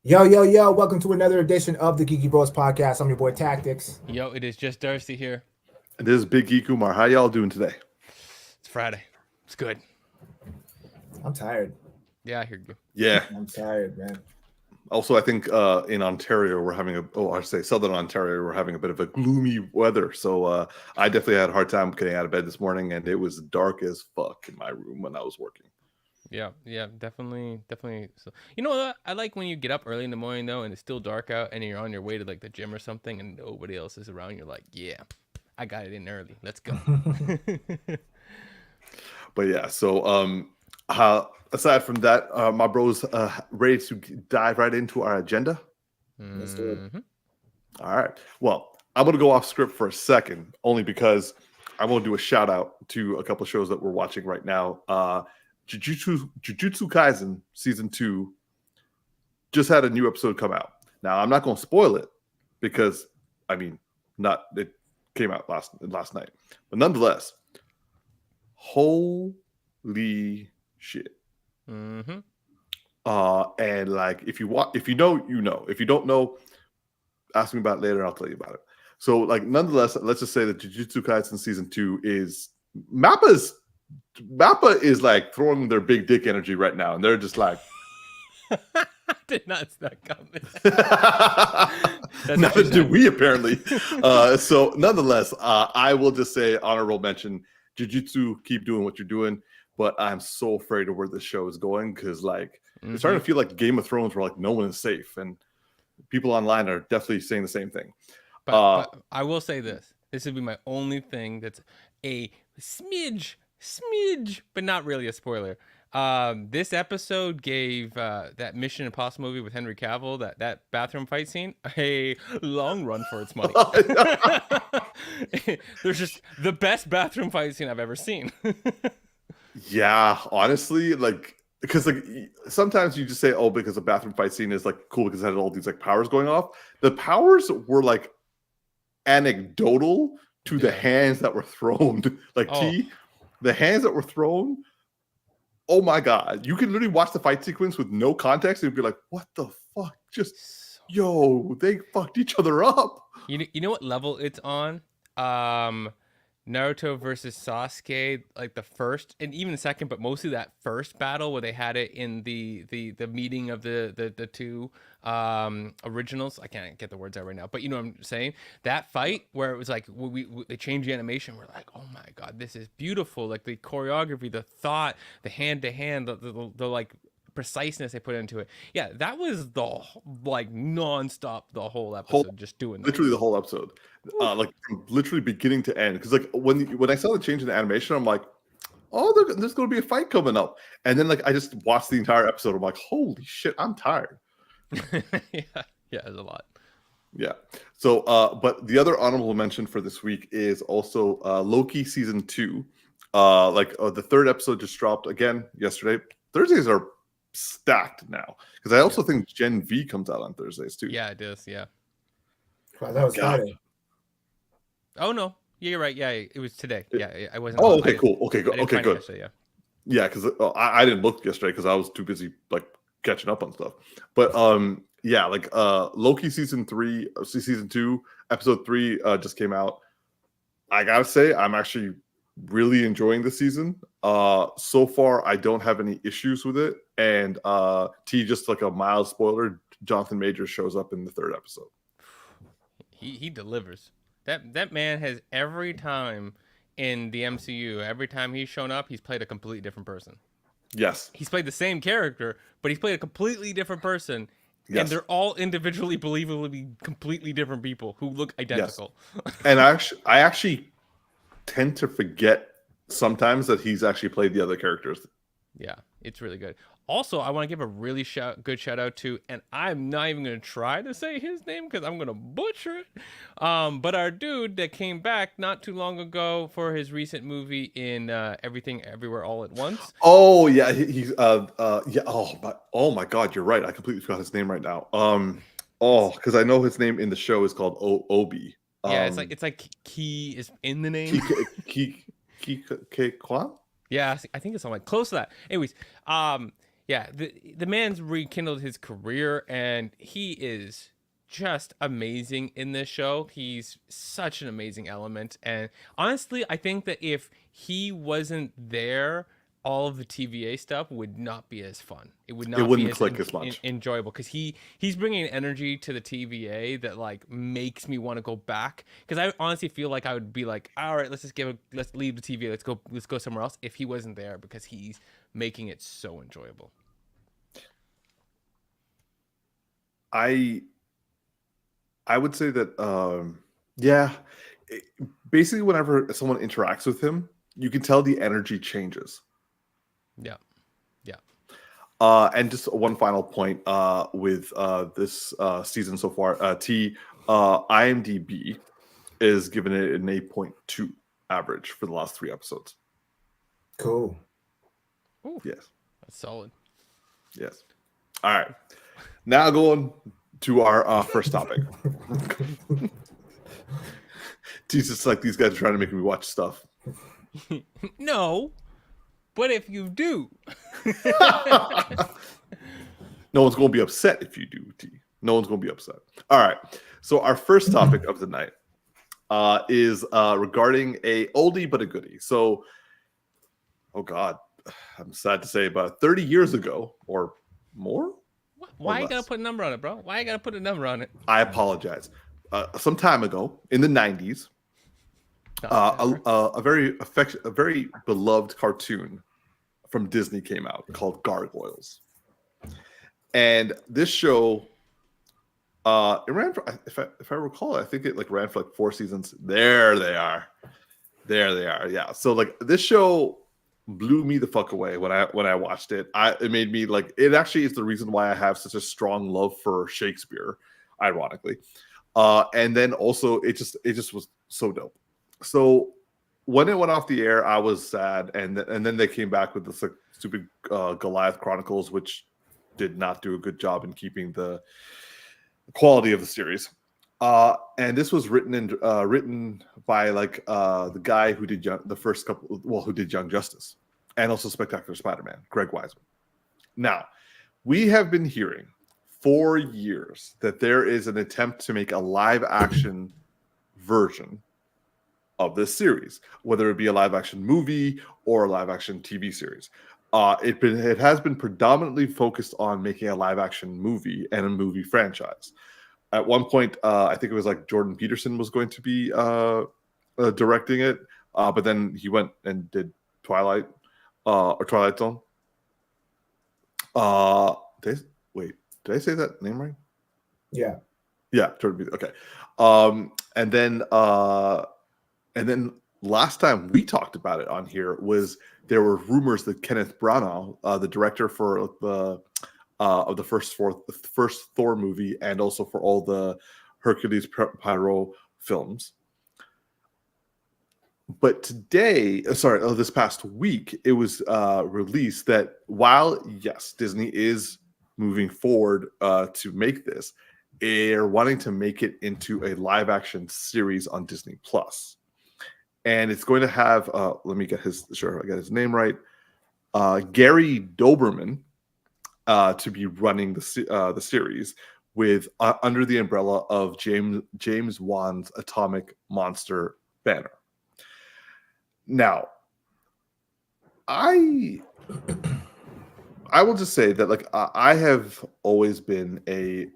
Yo, yo, yo, welcome to another edition of the Geeky Bros Podcast. I'm your boy Tactics. Yo, it is just Darcy here. And this is Big Geek Umar. How y'all doing today? It's Friday. It's good. I'm tired. Yeah, I hear you. Yeah. I'm tired, man. Also, I think in Ontario, we're having Southern Ontario, we're having a bit of a gloomy weather. So I definitely had a hard time getting out of bed this morning, and it was dark as fuck in my room when I was working. Yeah, definitely. So, you know what? I like when you get up early in the morning though, and it's still dark out, and you're on your way to like the gym or something, and nobody else is around. You're like, yeah, I got it in early. Let's go. But yeah, so aside from that, my bros, ready to dive right into our agenda? Let's do it. All right. Well, I'm going to go off script for a second, only because I want to do a shout out to a couple of shows that we're watching right now. Jujutsu Kaisen Season 2 just had a new episode come out. Now, I'm not going to spoil it because, it came out last night. But nonetheless, holy shit. Mm-hmm. And like, if you know, you know. If you don't know, ask me about it later. I'll tell you about it. So, like, nonetheless, let's just say that Jujutsu Kaisen Season 2 is Mappa is like throwing their big dick energy right now, and they're just like, I did not see that coming. neither did we apparently. So nonetheless, I will just say honorable mention. Jujutsu, keep doing what you're doing, but I'm so afraid of where this show is going because it's starting to feel like Game of Thrones, where like no one is safe, and people online are definitely saying the same thing. But I will say this. This would be my only thing that's a smidge, but not really a spoiler. This episode gave that Mission Impossible movie with Henry Cavill, that bathroom fight scene, a long run for its money. There's just the best bathroom fight scene I've ever seen. Yeah, honestly, like, because like sometimes you just say, oh, because the bathroom fight scene is like cool because it had all these like powers going off. The powers were like anecdotal to the hands that were thrown. Like the hands that were thrown. Oh my god! You can literally watch the fight sequence with no context and be like, "What the fuck? Just they fucked each other up." You know what level it's on? Naruto versus Sasuke, like the first and even the second, but mostly that first battle where they had it in the meeting of the two originals. I can't get the words out right now, but you know what I'm saying. That fight where it was like they changed the animation. We're like, oh my god, this is beautiful. Like the choreography, the thought, the hand to hand, the like preciseness they put into it. Yeah, that was the like nonstop the whole episode, just doing that. Literally the whole episode, like from literally beginning to end. Because like when I saw the change in the animation, I'm like, oh, there's going to be a fight coming up, and then like I just watched the entire episode. I'm like, holy shit, I'm tired. yeah, it's a lot. Yeah. So, but the other honorable mention for this week is also Loki season 2. The third episode just dropped again yesterday. Thursdays are stacked now because I also think Gen V comes out on Thursdays too. Yeah, it does. Yeah. Wow, that was Friday. Oh no, yeah, you're right. Yeah, it was today. Yeah, I wasn't. Oh, okay, cool. Okay, good. Okay, good. Yesterday, yeah, because I didn't look yesterday because I was too busy like catching up on stuff. But Loki season 2, episode 3 just came out. I gotta say, I'm actually really enjoying the season. So far, I don't have any issues with it. And just like a mild spoiler, Jonathan Majors shows up in the third episode. He delivers. That man has every time in the MCU, every time he's shown up, he's played a completely different person. Yes. He's played the same character, but he's played a completely different person. Yes. And they're all individually believably completely different people who look identical. Yes. And I actually tend to forget sometimes that he's actually played the other characters. Yeah, it's really good. Also, I want to give a really good shout out to, and I'm not even going to try to say his name because I'm going to butcher it. But our dude that came back not too long ago for his recent movie in Everything Everywhere All at Once. Oh yeah, he's oh my god, you're right. I completely forgot his name right now. Because I know his name in the show is called Obi. Yeah, it's like Key is in the name. Key Kwan? Yeah, I think it's something like close to that. Anyways, yeah, the man's rekindled his career, and he is just amazing in this show. He's such an amazing element, and honestly, I think that if he wasn't there, all of the TVA stuff would not be as fun. It would not wouldn't be as click as much. enjoyable, because he's bringing energy to the TVA that like makes me want to go back. Because I honestly feel like I would be like, all right, let's leave the TVA, let's go somewhere else if he wasn't there, because he's making it so enjoyable. I would say that basically whenever someone interacts with him, you can tell the energy changes. Yeah. And just one final point with this season so far, IMDb is giving it an 8.2 average for the last 3 episodes. Cool. Ooh, yes, that's solid. Yes. All right, now going to our first topic. Jesus, like these guys are trying to make me watch stuff. No, but if you do, no one's going to be upset if you do, T. No one's going to be upset. All right. So our first topic of the night is regarding a oldie but a goodie. So, oh God, I'm sad to say, about 30 years ago or more. Why you gotta put a number on it, bro? Why you gotta put a number on it? I apologize. Some time ago, in the 90s, a very beloved cartoon from Disney came out called Gargoyles, and this show, it ran for, if I recall, I think it like ran for like 4 seasons. There they are. Yeah. So like this show blew me the fuck away when I watched it. It made me like, it actually is the reason why I have such a strong love for Shakespeare, ironically. And then also it just was so dope. So when it went off the air, I was sad, and then they came back with this like stupid Goliath Chronicles, which did not do a good job in keeping the quality of the series. And this was written by like the guy who did who did Young Justice and also Spectacular Spider-Man, Greg Wiseman. Now, we have been hearing for years that there is an attempt to make a live action version of this series, whether it be a live action movie or a live action TV series. It has been predominantly focused on making a live action movie and a movie franchise. At one point, I think it was like Jordan Peterson was going to be directing it, but then he went and did Twilight Zone. Did I say that name right? Yeah, Jordan Peterson. Okay. And then last time we talked about it on here was there were rumors that Kenneth Branagh, the director for the first Thor movie and also for all the Hercules Poirot films. But this past week, it was released that while, yes, Disney is moving forward to make this, they're wanting to make it into a live action series on Disney Plus. And it's going to have, let me get I got his name right, Gary Doberman, to be running the series with under the umbrella of James Wan's Atomic Monster banner. Now, I will just say that like I have always been an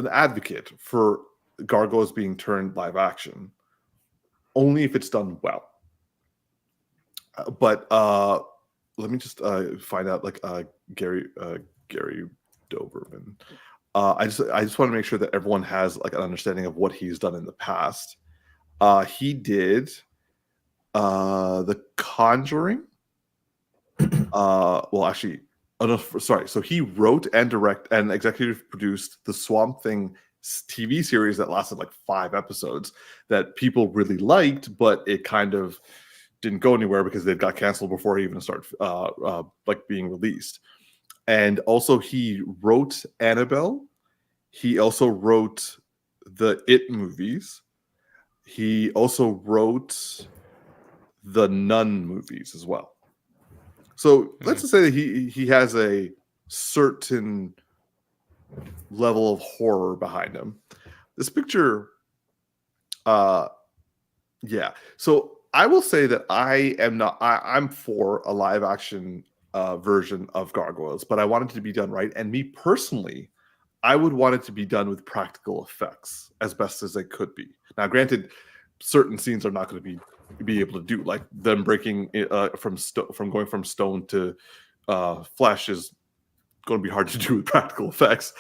advocate for Gargoyles being turned live action, only if it's done well. But let me just find out like Gary Doberman. I just want to make sure that everyone has like an understanding of what he's done in the past. He did The Conjuring. So he wrote and directed and executive produced the Swamp Thing TV series that lasted like 5 episodes that people really liked, but it kind of didn't go anywhere because they got canceled before it even started being released. And also he wrote Annabelle. He also wrote the It movies. He also wrote the Nun movies as well. So let's just say that he has a certain level of horror behind him. This picture, yeah. So I will say that I'm for a live action version of Gargoyles, but I want it to be done right. And me personally, I would want it to be done with practical effects as best as they could be. Now, granted, certain scenes are not going to be able to do, like them breaking from going from stone to flesh is going to be hard to do with practical effects.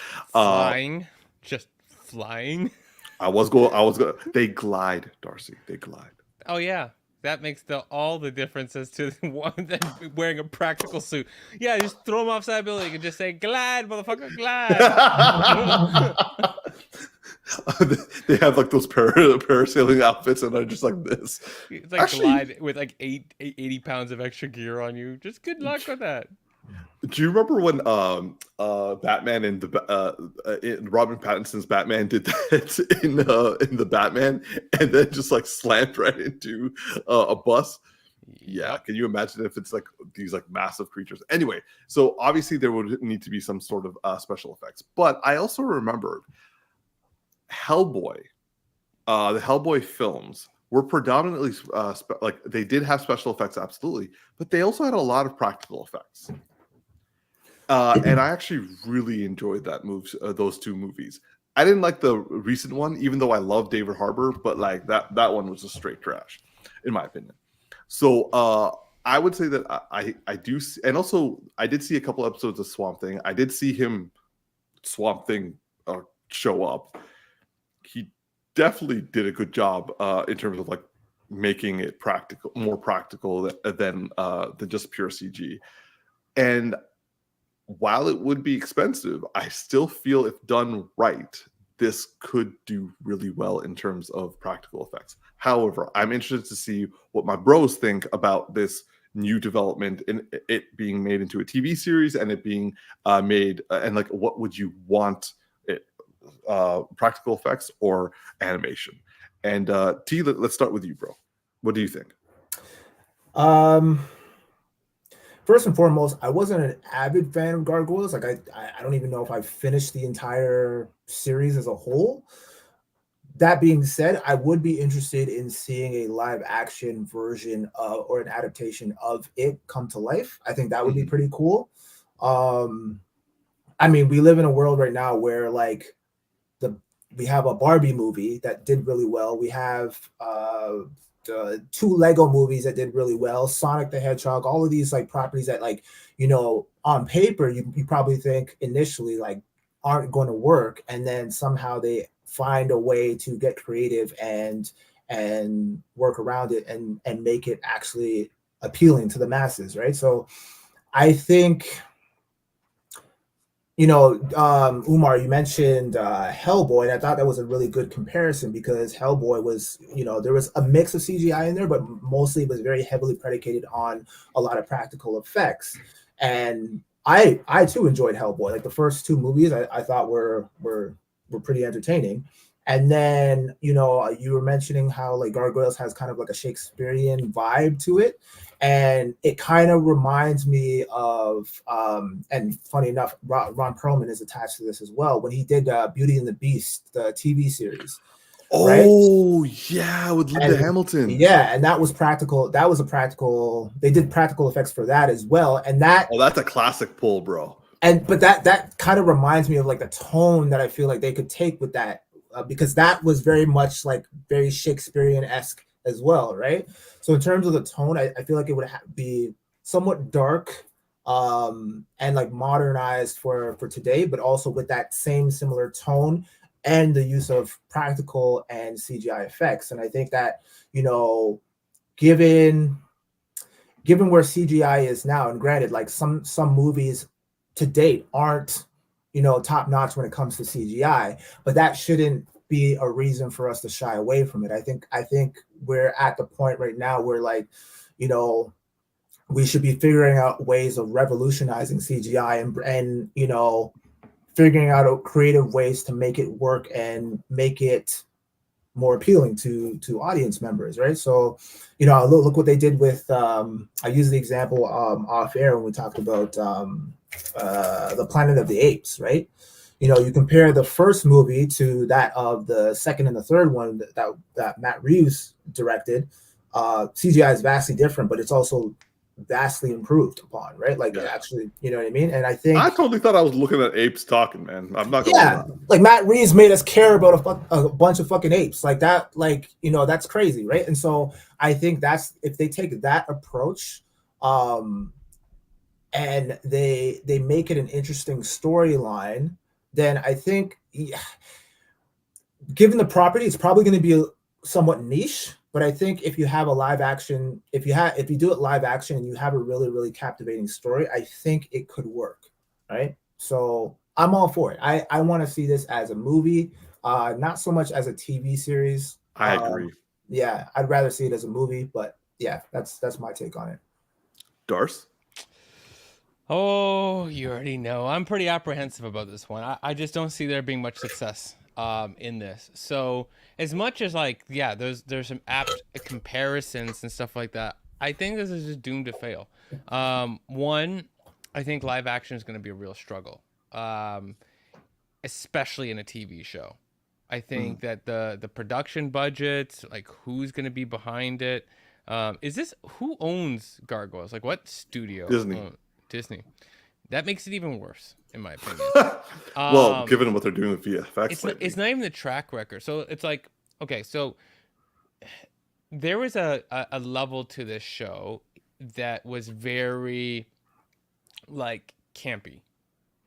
Just flying. They glide, Darcy. They glide. Oh yeah, that makes all the differences to one than wearing a practical suit. Yeah, just throw them off side building and just say glide, motherfucker, glide. They have like those parasailing outfits and they're just like this. It's like glide with like 80 pounds of extra gear on you. Just good luck with that. Do you remember when Batman and Robin Pattinson's Batman did that in the Batman and then just like slammed right into a bus? Yeah, can you imagine if it's like these like massive creatures? Anyway, so obviously there would need to be some sort of special effects. But I also remembered Hellboy, the Hellboy films were predominantly like they did have special effects, absolutely, but they also had a lot of practical effects. And I actually really enjoyed those two movies. I didn't like the recent one, even though I love David Harbour, but like that one was just straight trash, in my opinion. So I would say that I do, and also I did see a couple episodes of Swamp Thing. I did see Swamp Thing show up. He definitely did a good job in terms of like making it more practical than just pure CG. And while it would be expensive, I still feel if done right, this could do really well in terms of practical effects. However, I'm interested to see what my bros think about this new development in it being made into a TV series and it being made and like what would you want it practical effects or animation? And T, let's start with you, bro. What do you think? First and foremost, I wasn't an avid fan of Gargoyles. Like I don't even know if I finished the entire series as a whole. That being said, I would be interested in seeing a live action version or an adaptation of it come to life. I think that would be pretty cool. I mean, we live in a world right now where like we have a Barbie movie that did really well. We have two Lego movies that did really well, Sonic the Hedgehog, all of these like properties that like, you know, on paper, you probably think initially like aren't going to work. And then somehow they find a way to get creative and work around it and make it actually appealing to the masses. Right. So I think, you know, Umar, you mentioned Hellboy, and I thought that was a really good comparison because Hellboy was, you know, there was a mix of CGI in there, but mostly it was very heavily predicated on a lot of practical effects. And I too enjoyed Hellboy. Like the first two movies, I thought were pretty entertaining. And then, you know, you were mentioning how like Gargoyles has kind of like a Shakespearean vibe to it. And it kind of reminds me of, and funny enough, Ron Perlman is attached to this as well, when he did Beauty and the Beast, the TV series. Oh, right? Yeah, with Linda Hamilton. Yeah, and that was practical. That was a practical, they did practical effects for that as well. And that... Oh, that's a classic pull, bro. But that kind of reminds me of like the tone that I feel like they could take with that, because that was very much like very Shakespearean-esque as well, right? So in terms of the tone, I feel like it would be somewhat dark and like modernized for today, but also with that same similar tone and the use of practical and CGI effects. And I think that, you know, given where CGI is now, and granted, like some movies to date aren't, you know, top notch when it comes to CGI, but that shouldn't be a reason for us to shy away from it. I think we're at the point right now where, like, you know, we should be figuring out ways of revolutionizing CGI and you know, figuring out creative ways to make it work and make it more appealing to audience members, right? So, you know, look what they did with I use the example off air when we talked about the Planet of the Apes, right? You know, you compare the first movie to that of the second and the third one that Matt Reeves directed. CGI is vastly different, but it's also vastly improved upon, right? Like Yeah. actually, you know what I mean? And I think I totally thought I was looking at apes talking, man. I'm not gonna yeah, lie. like Matt Reeves made us care about a bunch of fucking apes like that. Like, you know, that's crazy, right? And so I think that's if they take that approach, and they make it an interesting storyline, then I think, yeah, given the property, it's probably going to be somewhat niche. But I think if you have a live action, if you do it live action and you have a really really captivating story, I think it could work, right? So I'm all for it. I want to see this as a movie, not so much as a TV series. I agree. Yeah, I'd rather see it as a movie. But yeah, that's my take on it. Darce? Oh, you already know. I'm pretty apprehensive about this one. I just don't see there being much success in this. So as much as like, yeah, there's some apt comparisons and stuff like that, I think this is just doomed to fail. One, I think live action is going to be a real struggle, especially in a TV show. I think that the production budgets, like who's going to be behind it, who owns Gargoyles? Like what studio? Disney. That makes it even worse, in my opinion. Well, given what they're doing with VFX, it's not even the track record. So it's like, okay, so there was a level to this show that was very like campy,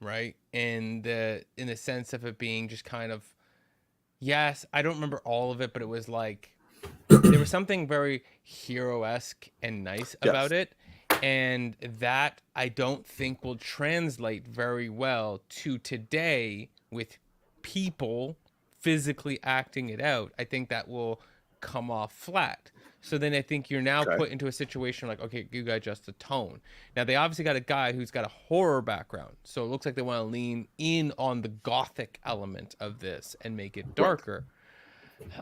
right? In the sense of it being just kind of, yes, I don't remember all of it, but it was like there was something very hero-esque and nice about it. And that I don't think will translate very well to today with people physically acting it out. I think that will come off flat. So then I think you're now put into a situation like, okay, you got to adjust the tone. Now, they obviously got a guy who's got a horror background. So it looks like they want to lean in on the gothic element of this and make it darker.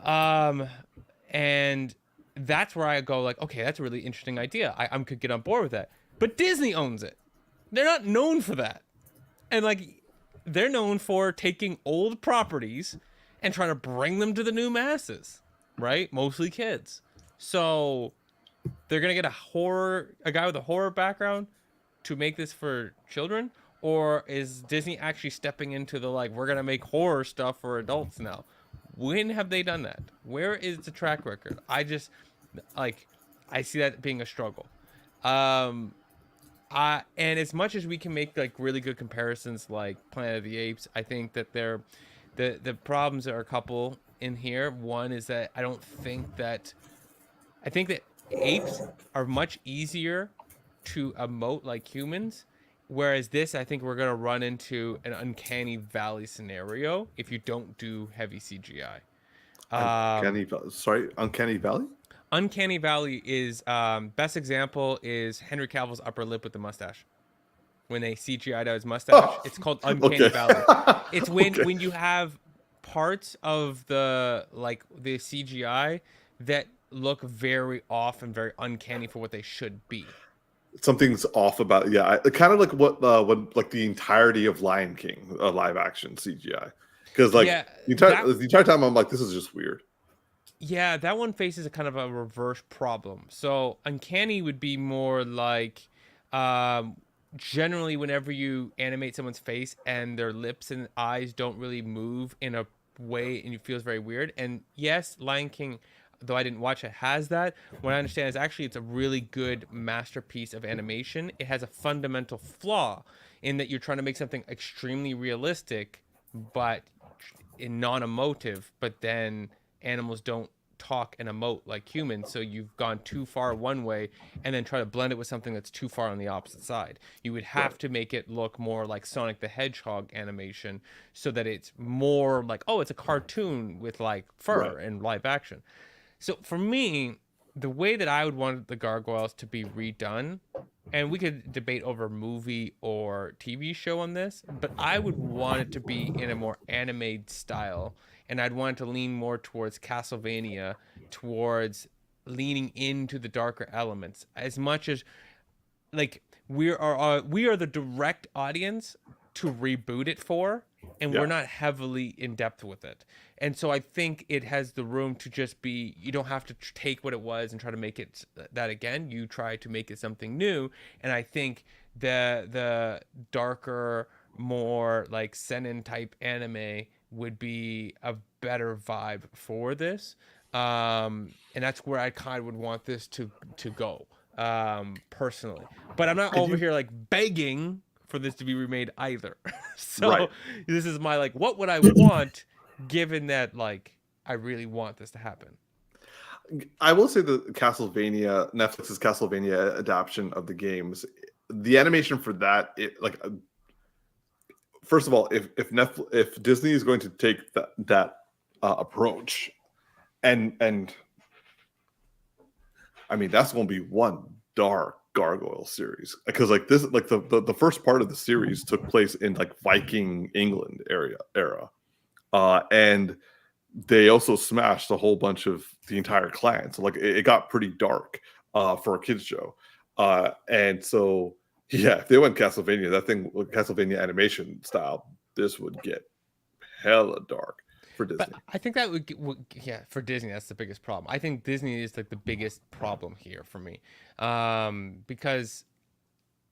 And that's where I go like, okay, that's a really interesting idea. I could get on board with that. But Disney owns it. They're not known for that. And like, they're known for taking old properties and trying to bring them to the new masses, right? Mostly kids. So they're going to get a guy with a horror background to make this for children? Or is Disney actually stepping into the, like, we're going to make horror stuff for adults now? When have they done that? Where is the track record? I just, like, I see that being a struggle. And as much as we can make, like, really good comparisons like Planet of the Apes, I think that the problems are a couple in here. One is that I think that apes are much easier to emote like humans, whereas this, I think we're going to run into an uncanny valley scenario if you don't do heavy CGI. Uncanny Valley? Uncanny Valley is, best example is Henry Cavill's upper lip with the mustache. When they CGI'd out his mustache, it's called Uncanny Valley. It's when you have parts of the CGI that look very off and very uncanny for what they should be. Something's off about kind of like what when like the entirety of Lion King live action CGI, because like the entire time I'm like, this is just weird. Yeah, that one faces a kind of a reverse problem. So uncanny would be more like generally whenever you animate someone's face and their lips and eyes don't really move in a way and it feels very weird. And yes, Lion King, though I didn't watch it, has that. What I understand is actually it's a really good masterpiece of animation. It has a fundamental flaw in that you're trying to make something extremely realistic but in non-emotive, but then animals don't talk and emote like humans, so you've gone too far one way and then try to blend it with something that's too far on the opposite side. You would have to make it look more like Sonic the Hedgehog animation so that it's more like, oh, it's a cartoon with like fur and live action. So for me, the way that I would want the Gargoyles to be redone, and we could debate over movie or TV show on this, but I would want it to be in a more animated style and I'd want to lean more towards Castlevania, towards leaning into the darker elements as much as like we are the direct audience to reboot it for, and Yeah. we're not heavily in depth with it. And so I think it has the room to just be, you don't have to take what it was and try to make it that again. You try to make it something new. And I think the darker, more like seinen type anime would be a better vibe for this. And that's where I kind of would want this to go, personally. But I'm not Could over you- here like begging for this to be remade either. So Right. this is my like, what would I want, given that like I really want this to happen. I will say the Netflix's Castlevania adaptation of the games, the animation for that, first of all, if Disney is going to take that approach, and I mean that's going to be one dark Gargoyle series, because like this, like the first part of the series took place in like Viking England era, and they also smashed a whole bunch of the entire clan. So like it got pretty dark for a kids show. And so yeah, if they went Castlevania, that thing with Castlevania animation style, this would get hella dark for Disney. But I think that yeah, for Disney, that's the biggest problem. I think Disney is like the biggest problem here for me, because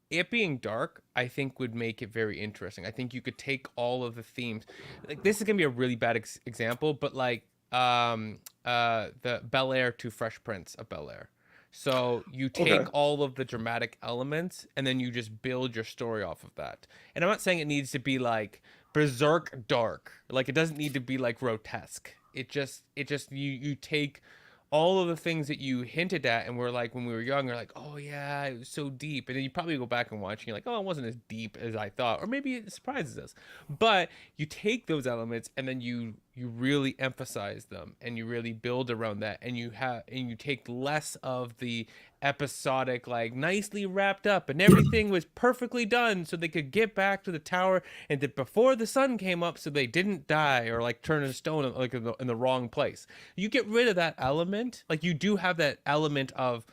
it being dark, I think would make it very interesting. I think you could take all of the themes. Like this is gonna be a really bad example, but like the Bel Air to Fresh Prince of Bel Air. So you take Okay. all of the dramatic elements and then you just build your story off of that. And I'm not saying it needs to be like berserk dark. Like it doesn't need to be like grotesque. It just you take all of the things that you hinted at and were like when we were young, you're like, oh yeah, it was so deep. And then you probably go back and watch and you're like, oh, it wasn't as deep as I thought. Or maybe it surprises us. But you take those elements and then you really emphasize them and you really build around that, and you take less of the episodic, like nicely wrapped up and everything was perfectly done so they could get back to the tower and that before the sun came up so they didn't die or like turn a stone like in the wrong place. You get rid of that element. Like you do have that element of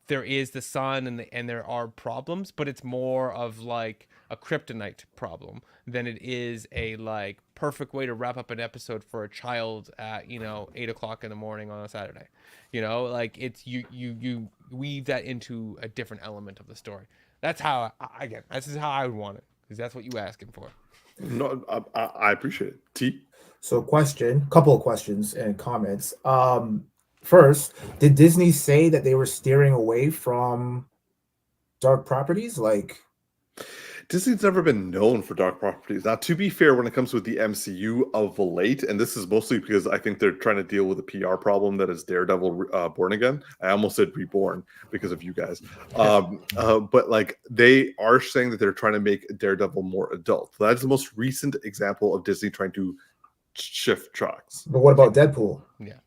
there is the sun and there are problems, but it's more of like a kryptonite problem than it is a like perfect way to wrap up an episode for a child at 8:00 in the morning on a Saturday. Like it's you weave that into a different element of the story. That's how this is how I would want it, because that's what you asking for. No, I appreciate it. T. So, couple of questions and comments. First, did Disney say that they were steering away from dark properties? Like, Disney's never been known for dark properties. Now, to be fair, when it comes with the MCU of late, and this is mostly because I think they're trying to deal with a PR problem that is Daredevil Born Again. I almost said Reborn because of you guys. But like they are saying that they're trying to make Daredevil more adult. That's the most recent example of Disney trying to shift tracks. but what about Deadpool? Yeah.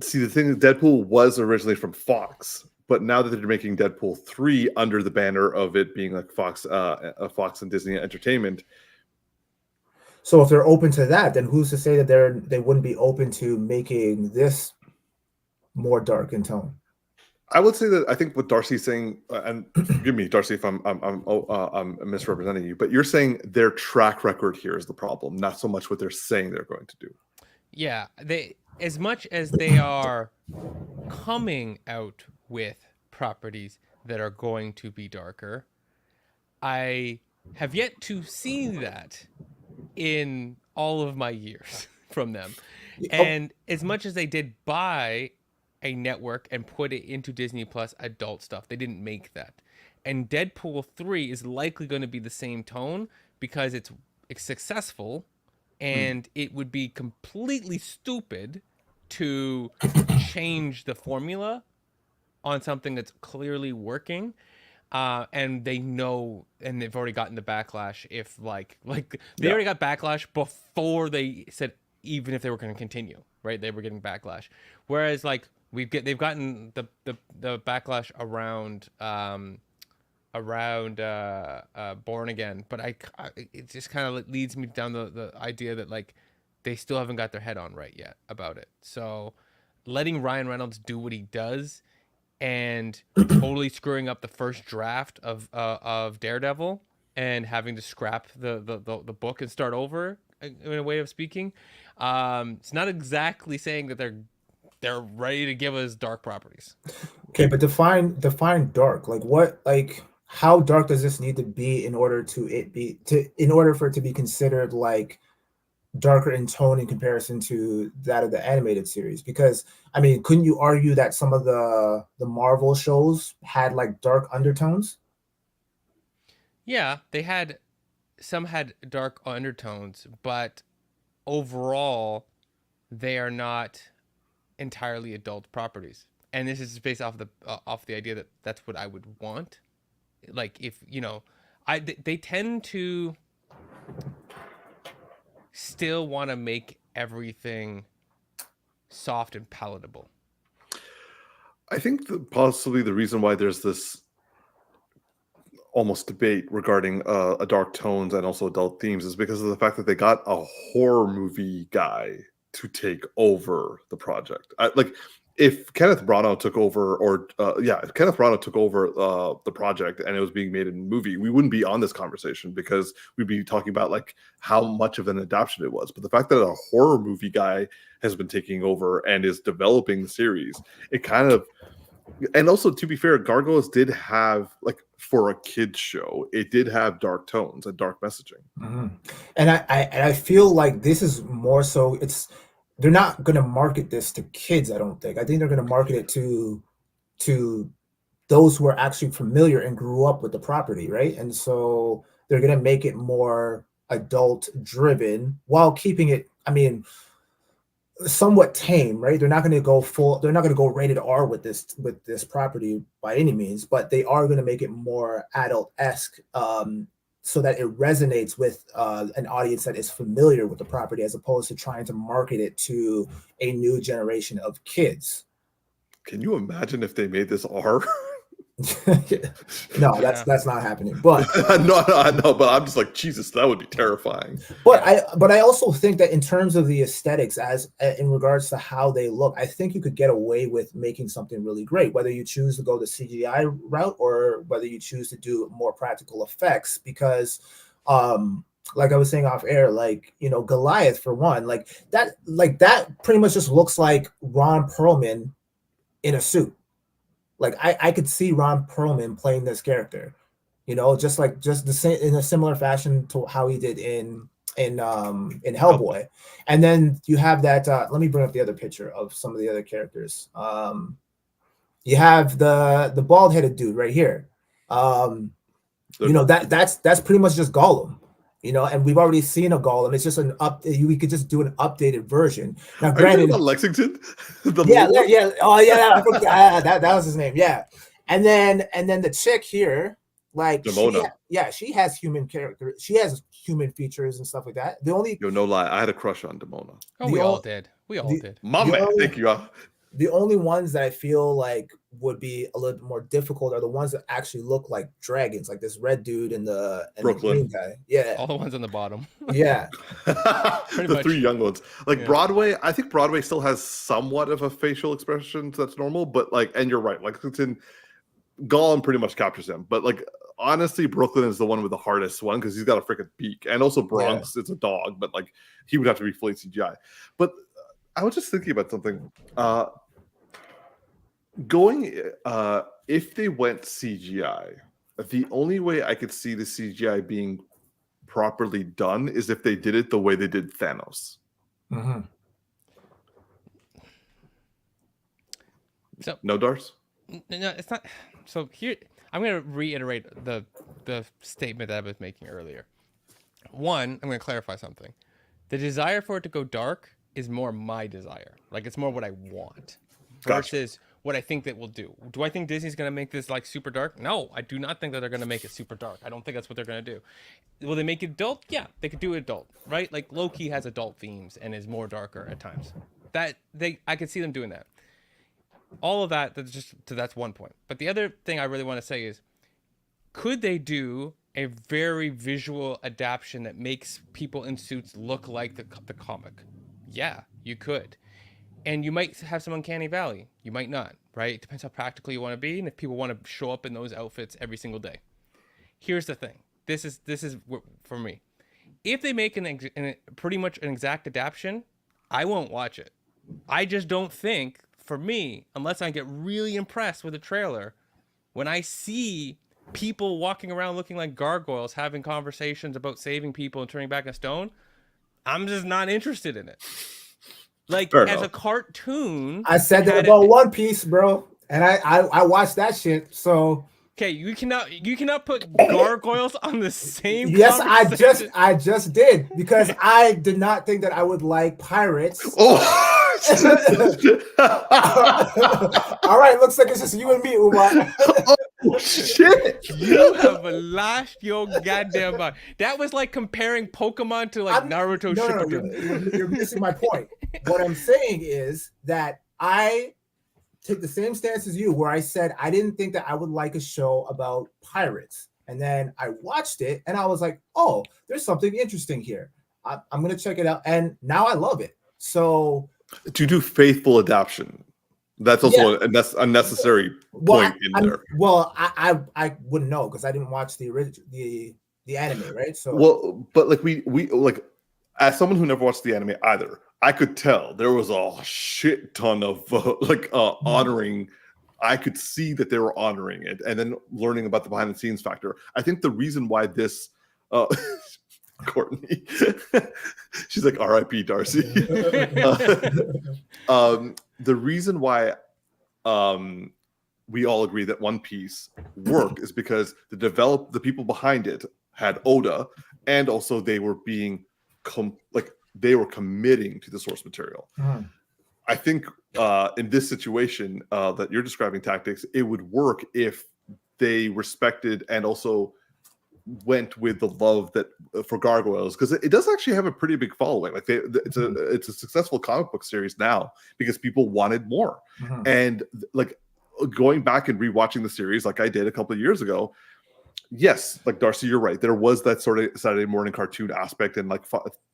See, the thing is, Deadpool was originally from Fox, but now that they're making Deadpool 3 under the banner of it being like Fox and Disney Entertainment. So if they're open to that, then who's to say that they wouldn't be open to making this more dark in tone? I would say that I think what Darcy's saying, and forgive me, Darcy, if I'm misrepresenting you, but you're saying their track record here is the problem, not so much what they're saying they're going to do. Yeah, as much as they are coming out with properties that are going to be darker, I have yet to see that in all of my years from them. And as much as they did buy a network and put it into Disney Plus adult stuff, they didn't make that. And Deadpool 3 is likely going to be the same tone because it's successful, and it would be completely stupid to change the formula on something that's clearly working. And they know, and they've already gotten the backlash. If like they already got backlash before they said, even if they were going to continue, right? They were getting backlash. Whereas like they've gotten the backlash around Born Again, but it just kind of leads me down the idea that like they still haven't got their head on right yet about it. So letting Ryan Reynolds do what he does and totally screwing up the first draft of Daredevil and having to scrap the book and start over in a way of speaking, it's not exactly saying that they're ready to give us dark properties. Okay, but define dark. Like what? Like how dark does this need to be in order for it to be considered like darker in tone in comparison to that of the animated series? Because I mean, couldn't you argue that some of the Marvel shows had like dark undertones? Yeah, some had dark undertones, but overall they are not entirely adult properties. And this is based off the idea that that's what I would want. Like if, they tend to still want to make everything soft and palatable. I think possibly the reason why there's this almost debate regarding dark tones and also adult themes is because of the fact that they got a horror movie guy to take over the project. If Kenneth Branagh took over, if Kenneth Branagh took over the project and it was being made in a movie, we wouldn't be on this conversation because we'd be talking about like how much of an adaptation it was. But the fact that a horror movie guy has been taking over and is developing the series, it kind of, and also to be fair, Gargoyles did have, like, for a kid's show, it did have dark tones and dark messaging. Mm-hmm. And I feel like this is more so they're not going to market this to kids. I don't think. I think they're going to market it to those who are actually familiar and grew up with the property, right? And so they're going to make it more adult driven while keeping it, I mean, somewhat tame, right? They're not going to go rated R with this property by any means, but they are going to make it more adult-esque, so that it resonates with an audience that is familiar with the property, as opposed to trying to market it to a new generation of kids. Can you imagine if they made this R? No, that's not happening. But no, I know, but I'm just like, Jesus, that would be terrifying. But I also think that in terms of the aesthetics, as in regards to how they look, I think you could get away with making something really great, whether you choose to go the CGI route or whether you choose to do more practical effects. Because, like I was saying off air, like, Goliath for one, like that pretty much just looks like Ron Perlman in a suit. Like I could see Ron Perlman playing this character, just the same, in a similar fashion to how he did in Hellboy. And then you have that. Let me bring up the other picture of some of the other characters. You have the bald headed dude right here. That's pretty much just Gollum. And we've already seen a Golem. It's just we could just do an updated version. Now, granted, Lexington. Yeah. Oh, yeah. That was his name. Yeah. And then the chick here, like, she has human character. She has human features and stuff like that. No lie, I had a crush on Demona. Oh, we all did. My man, thank you. The only ones that I feel like would be a little bit more difficult are the ones that actually look like dragons, like this red dude and the green guy. Yeah, all the ones on the bottom. Yeah, the three young ones. Like, yeah. Broadway, I think Broadway still has somewhat of a facial expression that's normal, but like, and you're right, like Gollum pretty much captures him. But like, honestly, Brooklyn is the one with the hardest one because he's got a freaking beak, and also Bronx, it's a dog, but like he would have to be fully CGI. But I was just thinking about something. If they went CGI, the only way I could see the CGI being properly done is if they did it the way they did Thanos. Mm-hmm. So no, Dars? No, it's not. So here, I'm going to reiterate the statement that I was making earlier. One, I'm going to clarify something. The desire for it to go dark is more my desire. Like, it's more what I want versus what I think that will do. Do I think Disney's going to make this like super dark? No, I do not think that they're going to make it super dark. I don't think that's what they're going to do. Will they make it adult? Yeah, they could do it adult, right? Like Loki has adult themes and is more darker at times. I could see them doing that. All of that, that's one point. But the other thing I really want to say is, could they do a very visual adaptation that makes people in suits look like the comic? Yeah, you could. And you might have some uncanny valley. You might not, right? It depends how practical you want to be and if people want to show up in those outfits every single day. Here's the thing. This is for me. If they make pretty much an exact adaptation, I won't watch it. I just don't think, for me, unless I get really impressed with the trailer, when I see people walking around looking like gargoyles having conversations about saving people and turning back a stone, I'm just not interested in it. Like, Fair as enough. a cartoon, I said that had about One Piece, bro, and I watched that shit. So okay, you cannot put gargoyles on the same. yes, conversation. I just did, because I did not think that I would like pirates. Oh. All right, looks like it's just you and me, Umar. Oh shit! You have lost your goddamn mind. That was like comparing Pokemon to like Naruto No, Shippuden. you're missing my point. What I'm saying is that I take the same stance as you, where I said I didn't think that I would like a show about pirates. And then I watched it and I was like, oh, there's something interesting here. I'm going to check it out. And now I love it. So To do faithful adaptation. That's also a unnecessary point in there. Well, I wouldn't know because I didn't watch the original, the anime, right? So well, but like we like, as someone who never watched the anime either, I could tell there was a shit ton of honoring. I could see that they were honoring it, and then learning about the behind the scenes factor. I think the reason why this Courtney, she's like R.I.P. Darcy. The reason why we all agree that One Piece worked is because the people behind it had Oda, and also they were being they were committing to the source material. I think in this situation that you're describing tactics, it would work if they respected and also went with the love that for Gargoyles, because it does actually have a pretty big following. Like it's a successful comic book series now because people wanted more. And like going back and rewatching the series, like I did a couple of years ago. Yes, like Darcy, you're right. There was that sort of Saturday morning cartoon aspect and like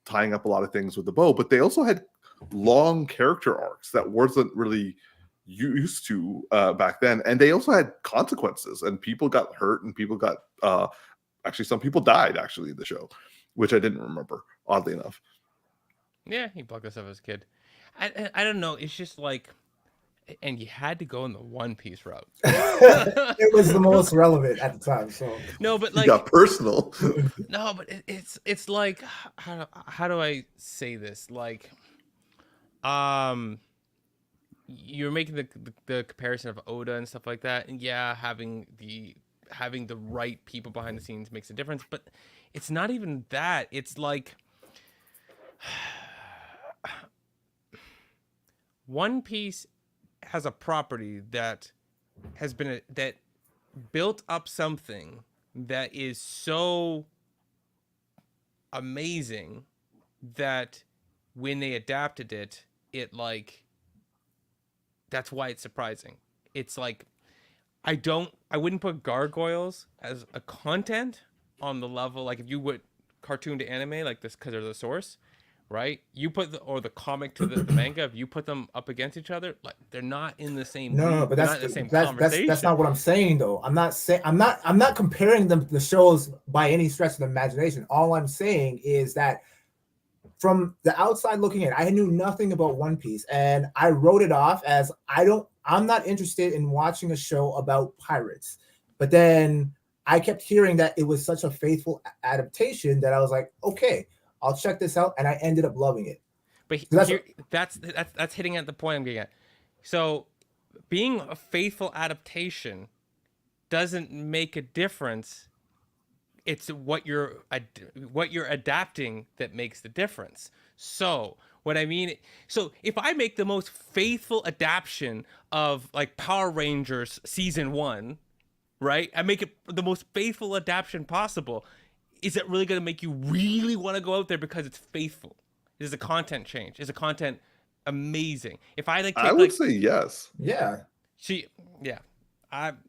tying up a lot of things with the bow, but they also had long character arcs that wasn't really used to back then, and they also had consequences, and people got hurt, and people got actually some people died actually in the show, which I didn't remember, oddly enough. Yeah, he blocked us up as a kid. I don't know. It's just like, and you had to go in the One Piece route. it was the most relevant at the time. So no, but like you got personal. No, but it's like how do I say this? Like, you're making the comparison of Oda and stuff like that, and yeah, having the right people behind the scenes makes a difference, but it's not even that. It's like One Piece has a property that has been that built up something that is so amazing that when they adapted it, it that's why it's surprising. It's like I wouldn't put Gargoyles as a content on the level, like if you would cartoon to anime like this because they're the source, right? You put the comic to the manga, if you put them up against each other, like they're not in the same no, but that's that's not what I'm saying though. I'm not comparing the shows by any stretch of the imagination. All I'm saying is that from the outside looking in, I knew nothing about One Piece, and I wrote it off as I'm not interested in watching a show about pirates. But then I kept hearing that it was such a faithful adaptation that I was like, okay, I'll check this out, and I ended up loving it. But that's hitting at the point I'm getting at. So being a faithful adaptation doesn't make a difference. It's what you're adapting that makes the difference. So what I mean, so if I make the most faithful adaptation of like Power Rangers season 1, right? I make it the most faithful adaptation possible. Is it really going to make you really want to go out there because it's faithful? Is the content change? Is the content amazing? If I like, take, I would say yes. Yeah.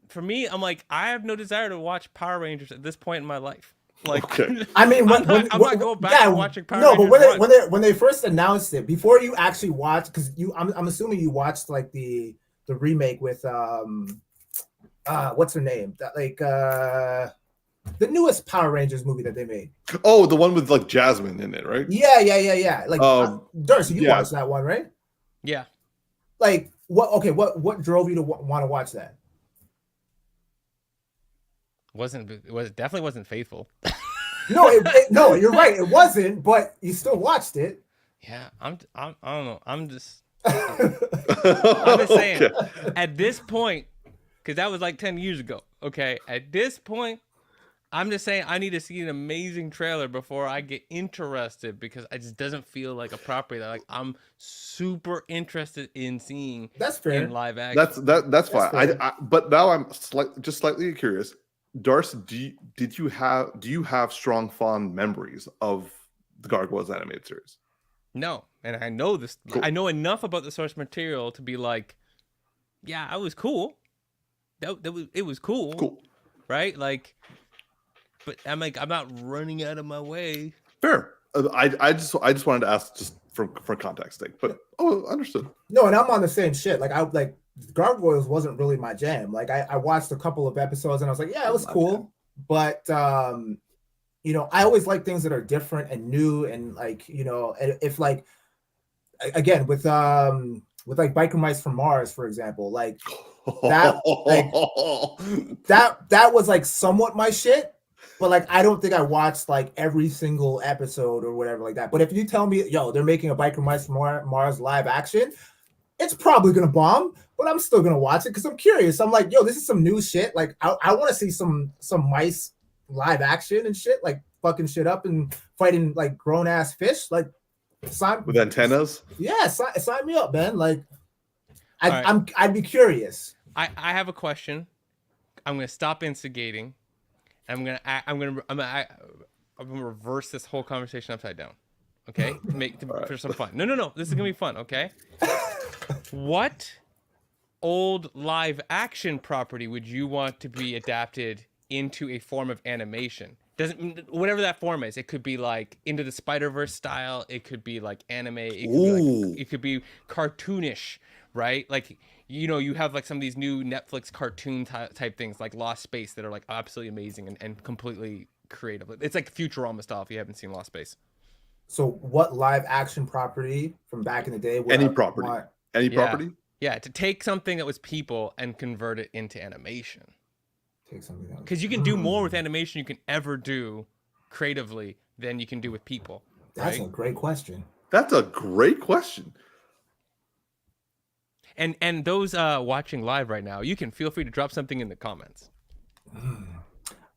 For me, I'm like, I have no desire to watch Power Rangers at this point in my life. Like, Okay. I mean, I'm not going back to watching Power No, but Rangers when they first announced it, before you actually watched, because I'm assuming you watched like the remake with what's her name? The newest Power Rangers movie that they made. Oh, the one with like Jasmine in it, right? Yeah. Like Darcy, you yeah. watched that one, right? Yeah. Like what? Okay, what drove you to want to watch that? It was definitely wasn't faithful. No, no, you're right. It wasn't, but you still watched it. Yeah, I don't know. I'm just saying. Okay. At this point, because that was like 10 years ago. Okay, at this point, I'm just saying I need to see an amazing trailer before I get interested, because it just doesn't feel like a property that like I'm super interested in seeing. That's fair. In live action. That's fine. But now I'm slightly curious. Darcy, do you have strong fond memories of the Gargoyles animated series? No, and I know this. Cool. I know enough about the source material to be like, yeah, it was cool. It was cool. Cool, right? Like, but I'm not running out of my way. Fair. I just wanted to ask just for context sake, but understood. No, and I'm on the same shit. Like Gargoyles wasn't really my jam. Like I watched a couple of episodes and I was like, yeah, it was cool. But you know, I always like things that are different and new, and like, you know, if like again with like Biker Mice from Mars, for example, like that was like somewhat my shit. But like I don't think I watched like every single episode or whatever like that. But if you tell me, yo, they're making a Biker Mice from Mars live action, it's probably gonna bomb, but I'm still gonna watch it because I'm curious. I'm like, yo, this is some new shit. Like I want to see some mice live action and shit, like fucking shit up and fighting like grown ass fish, like with antennas. Yeah, sign me up, man. Like I'd be curious. I have a question. I'm gonna stop instigating. I'm gonna reverse this whole conversation upside down. Okay, for some fun. No. This is gonna be fun. Okay. What old live action property would you want to be adapted into a form of animation? Whatever that form is. It could be like Into the Spider-Verse style. It could be like anime. It could be cartoonish, right? Like, you know, you have like some of these new Netflix cartoon type things like Lost Space that are like absolutely amazing and completely creative. It's like Futurama style if you haven't seen Lost Space. So what live action property from back in the day? Any property? Property? Yeah, to take something that was people and convert it into animation. Because you can do more with animation you can ever do creatively than you can do with people. That's a great question. And those watching live right now, you can feel free to drop something in the comments.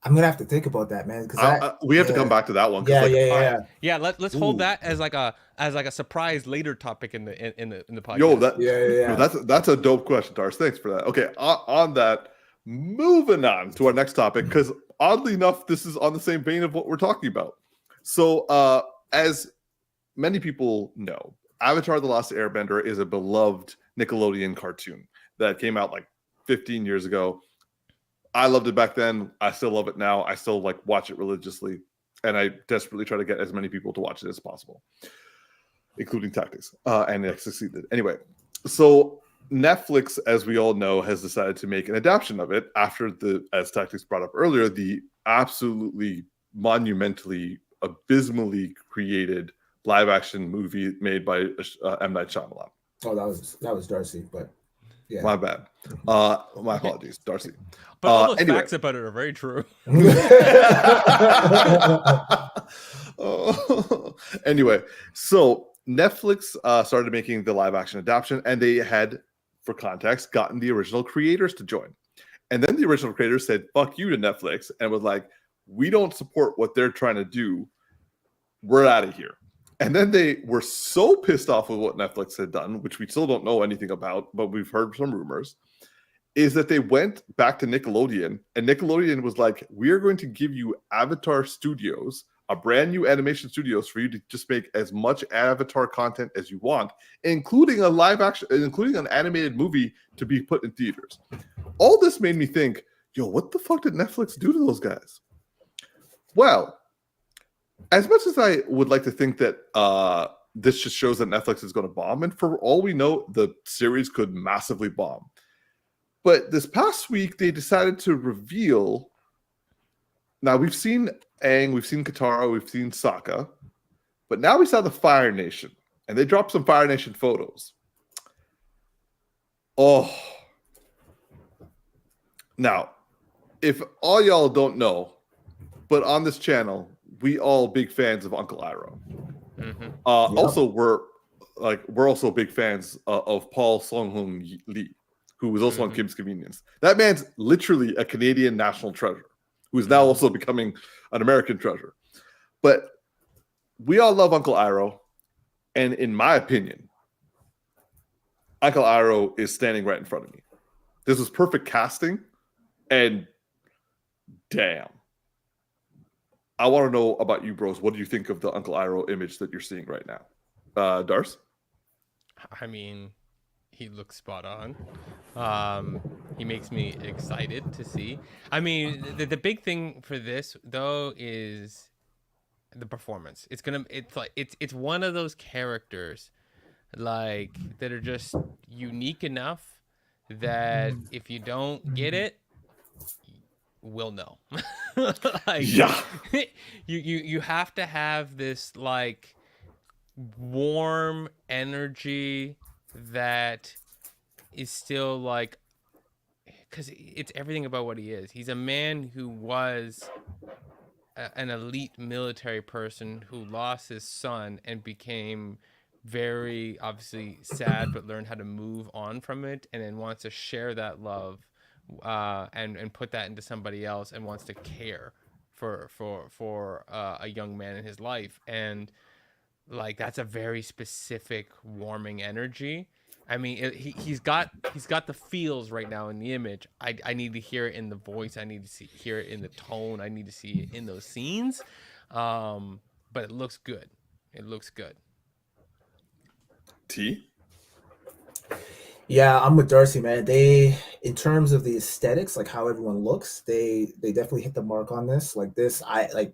I'm gonna have to think about that, man. Because we have to come back to that one. Yeah. Let's hold that as like a surprise later topic in the podcast. That's a dope question, Tars. Thanks for that. Okay, on that, moving on to our next topic, because oddly enough, this is on the same vein of what we're talking about. So, as many people know, Avatar: The Last Airbender is a beloved Nickelodeon cartoon that came out like 15 years ago. I loved it back then. I still love it now. I still like watch it religiously, and I desperately try to get as many people to watch it as possible, including Tactics, and it succeeded. Anyway, so Netflix, as we all know, has decided to make an adaptation of it after as Tactics brought up earlier, the absolutely monumentally, abysmally created live-action movie made by M. Night Shyamalan. Oh, that was Darcy, but yeah. My bad. My apologies, Darcy. But all those facts about it are very true. Anyway, so Netflix started making the live-action adaptation, and they had, for context, gotten the original creators to join. And then the original creators said, fuck you to Netflix, and was like, we don't support what they're trying to do. We're out of here. And then they were so pissed off with what Netflix had done, which we still don't know anything about, but we've heard some rumors, is that they went back to Nickelodeon, and Nickelodeon was like, we are going to give you Avatar Studios, a brand new animation studios for you to just make as much Avatar content as you want, including a live action, including an animated movie to be put in theaters. All this made me think, yo, what the fuck did Netflix do to those guys? Well, as much as I would like to think that this just shows that Netflix is going to bomb, and for all we know, the series could massively bomb. But this past week, they decided to reveal. Now, we've seen Aang, we've seen Katara, we've seen Sokka, but now we saw the Fire Nation, and they dropped some Fire Nation photos. Oh. Now, if all y'all don't know, but on this channel, we all big fans of Uncle Iroh. Mm-hmm. Also, we're also big fans of Paul Sun-Hyung Lee, who was also on Kim's Convenience. That man's literally a Canadian national treasure, who is now also becoming an American treasure. But we all love Uncle Iroh, and in my opinion, Uncle Iroh is standing right in front of me. This was perfect casting, and damn. I want to know about you, bros. What do you think of the Uncle Iroh image that you're seeing right now? Darce? I mean, he looks spot on. He makes me excited to see. I mean, the big thing for this though is the performance. It's one of those characters like that are just unique enough that if you don't get it, we'll know. Yeah. you have to have this like warm energy that is still like, because it's everything about what he is. He's a man who was an elite military person who lost his son and became very obviously sad, but learned how to move on from it, and then wants to share that love and put that into somebody else, and wants to care for a young man in his life. And like, that's a very specific warming energy. I mean, he's got the feels right now in the image. I need to hear it in the voice. I need to hear it in the tone. I need to see it in those scenes. But it looks good. It looks good. T? Yeah, I'm with Darcy, man. They, in terms of the aesthetics, like how everyone looks, they definitely hit the mark on this. Like this, I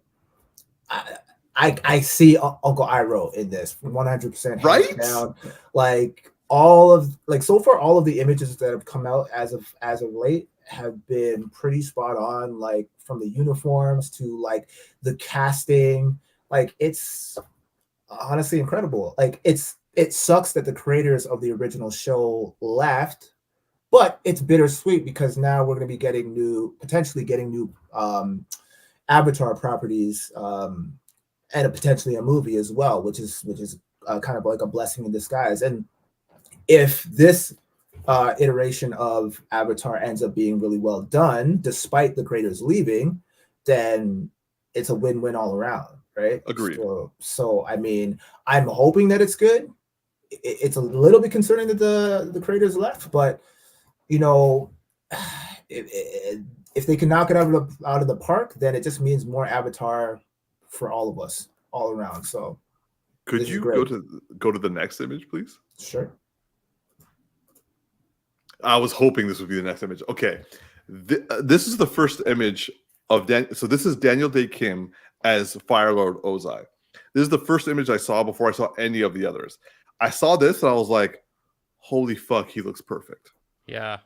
see Uncle Iroh in this 100%, right down. Like all of so far, all of the images that have come out as of late have been pretty spot on. Like from the uniforms to like the casting, like it's honestly incredible. Like it sucks that the creators of the original show left, but it's bittersweet because now we're going to be potentially getting new Avatar properties, and potentially a movie as well, which is kind of like a blessing in disguise. And if this iteration of Avatar ends up being really well done, despite the creators leaving, then it's a win-win all around, right? Agreed. So I mean, I'm hoping that it's good. It's a little bit concerning that the creators left, but you know, if they can knock it out of the park, then it just means more Avatar for all of us, all around. So, could you go to the next image, please? Sure. I was hoping this would be the next image. Okay, this is the first image of so this is Daniel Day Kim as Fire Lord Ozai. This is the first image I saw before I saw any of the others. I saw this and I was like, holy fuck, he looks perfect. Yeah.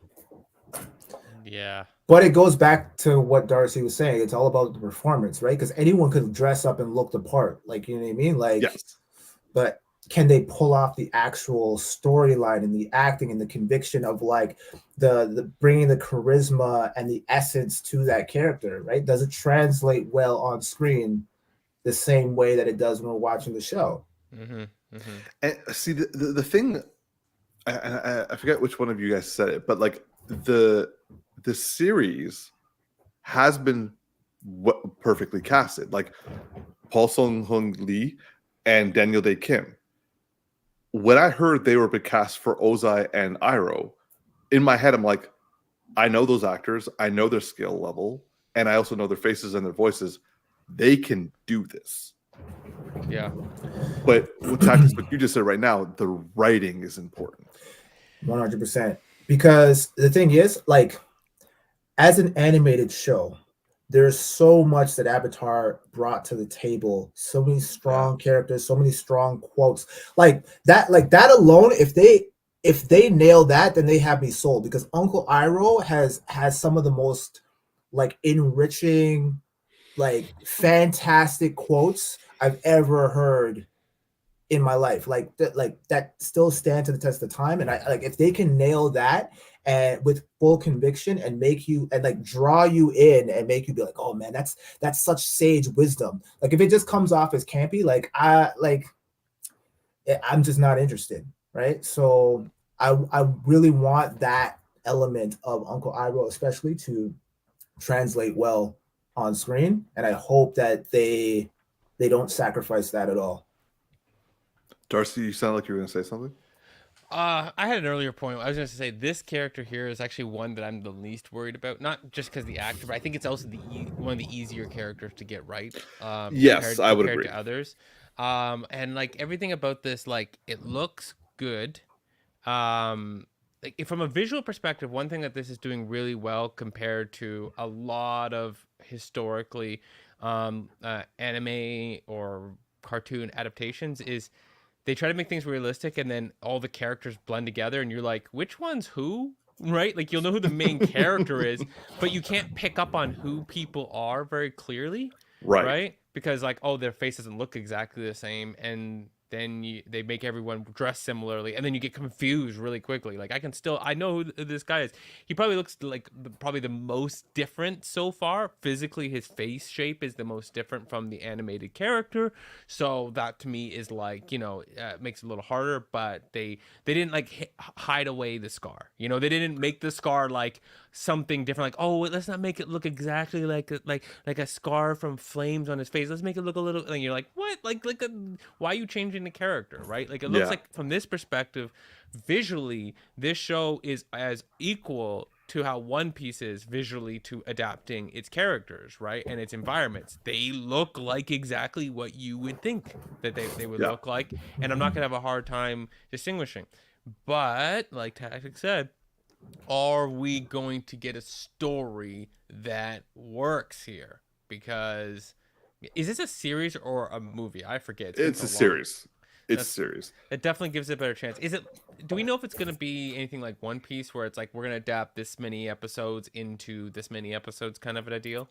But it goes back to what Darcy was saying. It's all about the performance, right? Because anyone could dress up and look the part. Like, you know what I mean? Like, yes. But can they pull off the actual storyline and the acting and the conviction of like the bringing the charisma and the essence to that character, right? Does it translate well on screen the same way that it does when we're watching the show? Mm-hmm. Mm-hmm. And see, the thing, I forget which one of you guys said it, but like the series has been perfectly casted. Like Paul Sun-Hyung Lee and Daniel Day Kim. When I heard they were cast for Ozai and Iroh, in my head, I'm like, I know those actors, I know their skill level, and I also know their faces and their voices. They can do this. Yeah. But what you just said right now, the writing is important. 100%. Because the thing is, like, as an animated show, there's so much that Avatar brought to the table. So many strong characters, so many strong quotes. Like that alone, if they nail that, then they have me sold, because Uncle Iroh has some of the most like enriching, like fantastic quotes I've ever heard in my life. Like that still stand to the test of time. And I like, if they can nail that and with full conviction and make you and like draw you in and make you be like, oh man, that's such sage wisdom. Like if it just comes off as campy, I'm just not interested, right? So I really want that element of Uncle Iroh especially to translate well on screen, and I hope that they don't sacrifice that at all. Darcy, you sound like you were going to say something. I had an earlier point. I was going to say this character here is actually one that I'm the least worried about. Not just because the actor, but I think it's also one of the easier characters to get right. Yes, I would agree. To others, and like everything about this, like it looks good. Like from a visual perspective, one thing that this is doing really well compared to a lot of historically anime or cartoon adaptations is they try to make things realistic, and then all the characters blend together, and you're like, which one's who? Right? Like you'll know who the main character is, but you can't pick up on who people are very clearly. Right? Because like, oh, their face doesn't look exactly the same, and then they make everyone dress similarly, and then you get confused really quickly. Like I know who this guy is. He probably looks like probably the most different so far. Physically, his face shape is the most different from the animated character. So that to me is like, makes it a little harder, but they didn't like hide away the scar. They didn't make the scar like something different, like, oh, let's not make it look exactly like a scar from flames on his face. Let's make it look a little, and you're like, what? Why are you changing the character, right? Like it looks like from this perspective, visually, this show is as equal to how One Piece is visually to adapting its characters, right? And its environments. They look like exactly what you would think that they would look like. And I'm not gonna have a hard time distinguishing. But like Tactic said, are we going to get a story that works here? Because is this a series or a movie? I forget. It's a series. It's a series. It definitely gives it a better chance. Do we know if it's going to be anything like One Piece, where it's like we're going to adapt this many episodes into this many episodes, kind of a deal?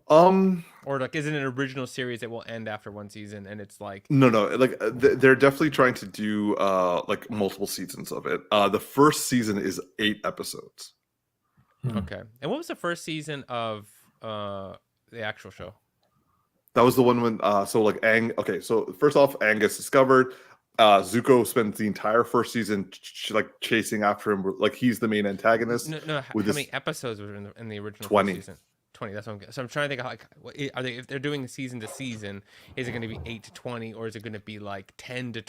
Or like, is it an original series that will end after one season, and it's like no, like they're definitely trying to do like multiple seasons of it. The first season is 8 episodes. Okay. And what was the first season of the actual show? That was the one when okay, so first off, Angus discovered Zuko spends the entire first season chasing after him, like he's the main antagonist. No, how many episodes were in the original 20 season? 20. That's what so I'm trying to think of, if they're doing season to season, is it going to be 8 to 20, or is it going to be like 10 to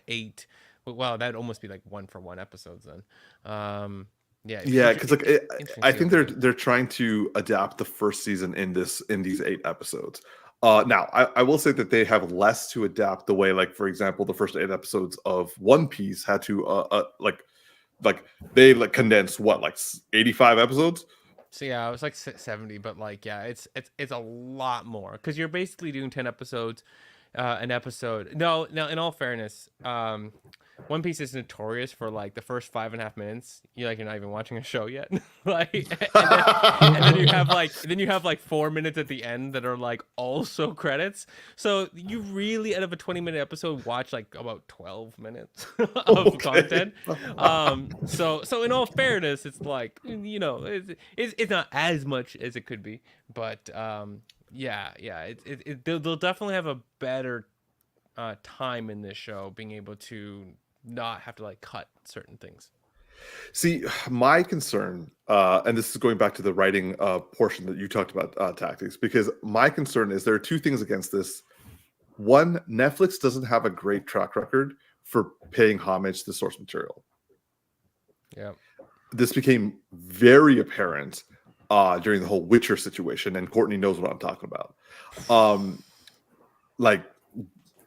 8? Well, that'd almost be like 1 for 1 episodes then. Because I think they're trying to adapt the first season in these 8 episodes. Now I will say that they have less to adapt, the way, like, for example, the first 8 episodes of One Piece had to they condensed 85 episodes. So yeah, it was like 70, but like, yeah, it's a lot more, because you're basically doing 10 episodes an episode. No, in all fairness, One Piece is notorious for like the first 5.5 minutes, you're not even watching a show yet. and then you have like 4 minutes at the end that are like also credits. So you really, out of a 20-minute episode, watch like about 12 minutes of content. So in all fairness, it's like, it's not as much as it could be, but they'll definitely have a better time in this show, being able to not have to like cut certain things. See, my concern, and this is going back to the writing portion that you talked about, tactics, because my concern is there are 2 things against this. One, Netflix doesn't have a great track record for paying homage to source material. Yeah, this became very apparent during the whole Witcher situation, and Courtney knows what I'm talking about.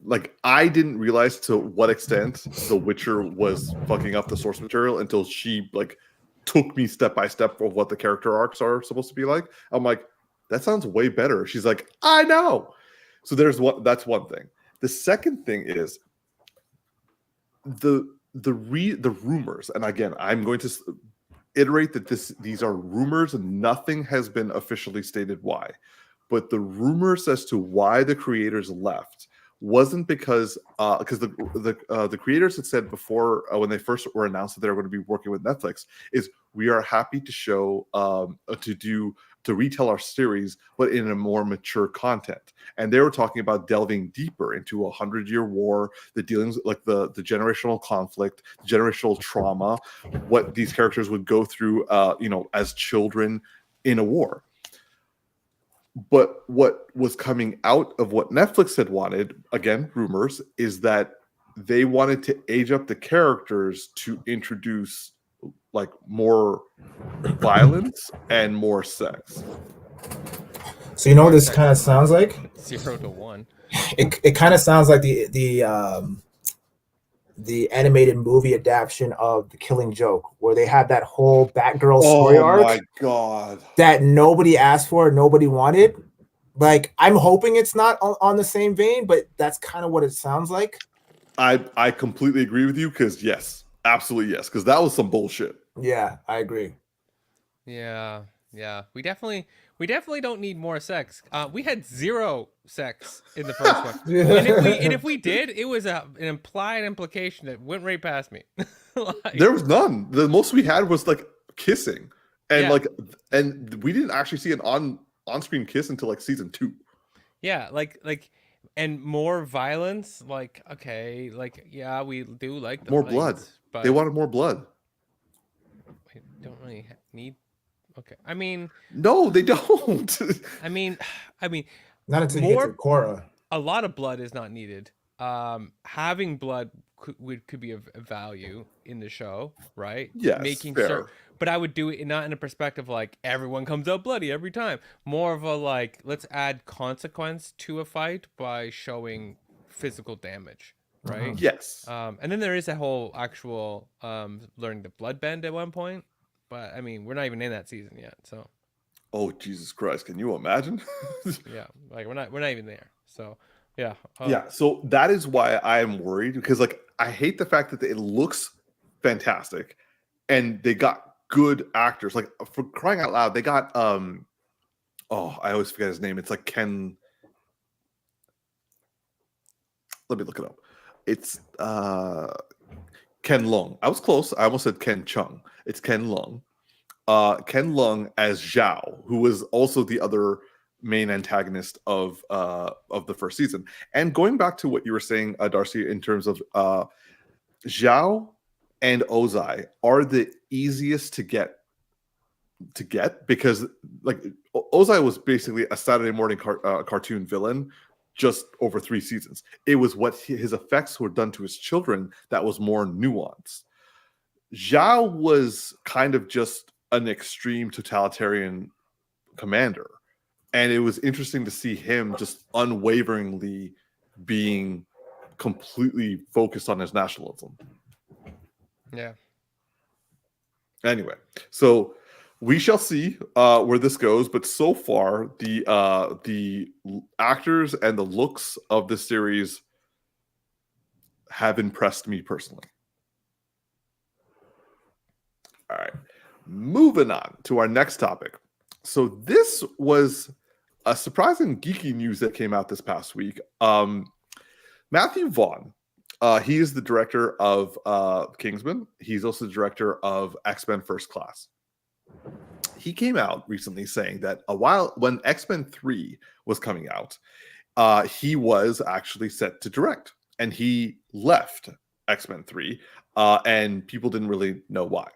Like I didn't realize to what extent The Witcher was fucking up the source material until she took me step by step of what the character arcs are supposed to be like. I'm like, That sounds way better. She's like, I know. So that's one thing. The second thing is the rumors. And again, I'm going to iterate that these are rumors and nothing has been officially stated why. But the rumors as to why the creators left wasn't because the creators had said before when they first were announced that they were going to be working with Netflix is we are happy to show to retell our series but in a more mature content, and they were talking about delving deeper into 100-year war, the dealings like the generational conflict, the generational trauma, what these characters would go through as children in a war. But what was coming out of what Netflix had wanted, again, rumors, is that they wanted to age up the characters to introduce like more violence and more sex. So you know what this kind of sounds like? 0 to 1. It kind of sounds like the animated movie adaptation of The Killing Joke, where they had that whole Batgirl story arc. Oh my god! That nobody asked for, nobody wanted. Like, I'm hoping it's not on the same vein, but that's kind of what it sounds like. I completely agree with you because yes, absolutely yes, because that was some bullshit. Yeah, I agree. Yeah. We definitely don't need more sex. We had 0 sex in the first one, and if we did, it was an implied implication that went right past me. There was none. The most we had was like kissing, and and we didn't actually see an on-screen kiss until like season 2. Yeah, and more violence. Like, okay, we do like the more fights, blood. But they wanted more blood. We don't really need. Okay, I mean, no, they don't. I mean, not until you get to Korra. A lot of blood is not needed. Having blood could be of value in the show, right? Yes, making fair. sure. But I would do it not in a perspective like everyone comes out bloody every time. More of a like, let's add consequence to a fight by showing physical damage, right? Yes. And then there is a whole actual learning the bloodbend at one point. But I mean, we're not even in that season yet, so. Oh Jesus Christ! Can you imagine? Yeah, like we're not even there. So yeah. Yeah. So that is why I am worried because like I hate the fact that it looks fantastic, and they got good actors. Like for crying out loud, they got I always forget his name. It's like Ken. Let me look it up. It's Ken Leung. I was close. I almost said Ken Chung. It's Ken Leung. Ken Leung as Zhao, who was also the other main antagonist of the first season. And going back to what you were saying, Darcy, in terms of Zhao and Ozai are the easiest to get because like Ozai was basically a Saturday morning cartoon villain just over 3 seasons. It was what his effects were done to his children that was more nuanced. Zhao was kind of just an extreme totalitarian commander. And it was interesting to see him just unwaveringly being completely focused on his nationalism. Yeah. Anyway, so we shall see where this goes. But so far, the actors and the looks of the series have impressed me personally. All right, moving on to our next topic. So this was a surprising geeky news that came out this past week. Matthew Vaughn, he is the director of Kingsman. He's also the director of X-Men First Class. He came out recently saying that when X-Men 3 was coming out, he was actually set to direct, and he left X-Men 3, and people didn't really know why.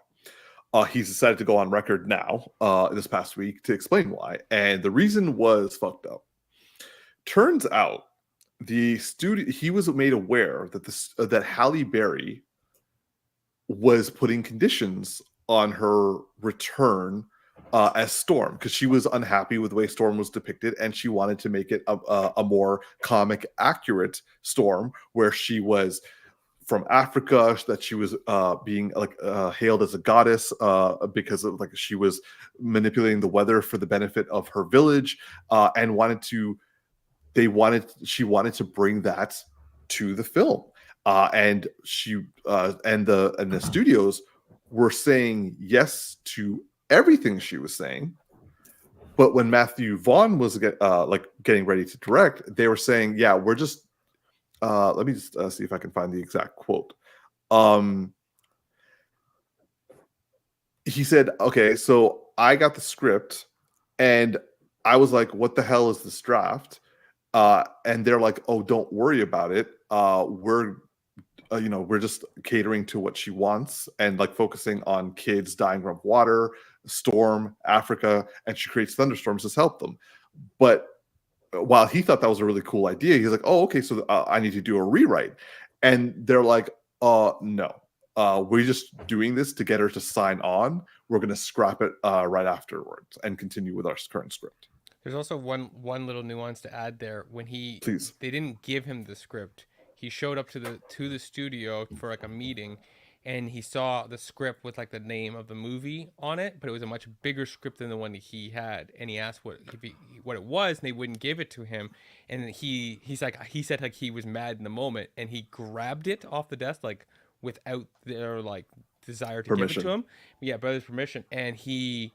He's decided to go on record now, this past week, to explain why. And the reason was fucked up. Turns out, he was made aware that that Halle Berry was putting conditions on her return as Storm because she was unhappy with the way Storm was depicted, and she wanted to make it a more comic accurate Storm, where she was from Africa, that she was being like hailed as a goddess because of like she was manipulating the weather for the benefit of her village, and she wanted to bring that to the film, and she and the studios were saying yes to everything she was saying. But when Matthew Vaughn was getting ready to direct, they were saying, yeah, we're just let me just see if I can find the exact quote. He said, okay, so I got the script and I was like, what the hell is this draft? And they're like, oh, don't worry about it. We're just catering to what she wants and like focusing on kids dying from water, storm, Africa, and she creates thunderstorms to help them. But while he thought that was a really cool idea, he's like, oh, okay, so I need to do a rewrite. And they're like, no, we're just doing this to get her to sign on. We're going to scrap it right afterwards and continue with our current script. There's also one little nuance to add there. When they didn't give him the script, he showed up to the studio for like a meeting, and he saw the script with like the name of the movie on it, but it was a much bigger script than the one that he had. And he asked what it was, and they wouldn't give it to him. And he said like he was mad in the moment, and he grabbed it off the desk like without their like desire to give it to him. Yeah, brother's permission, and he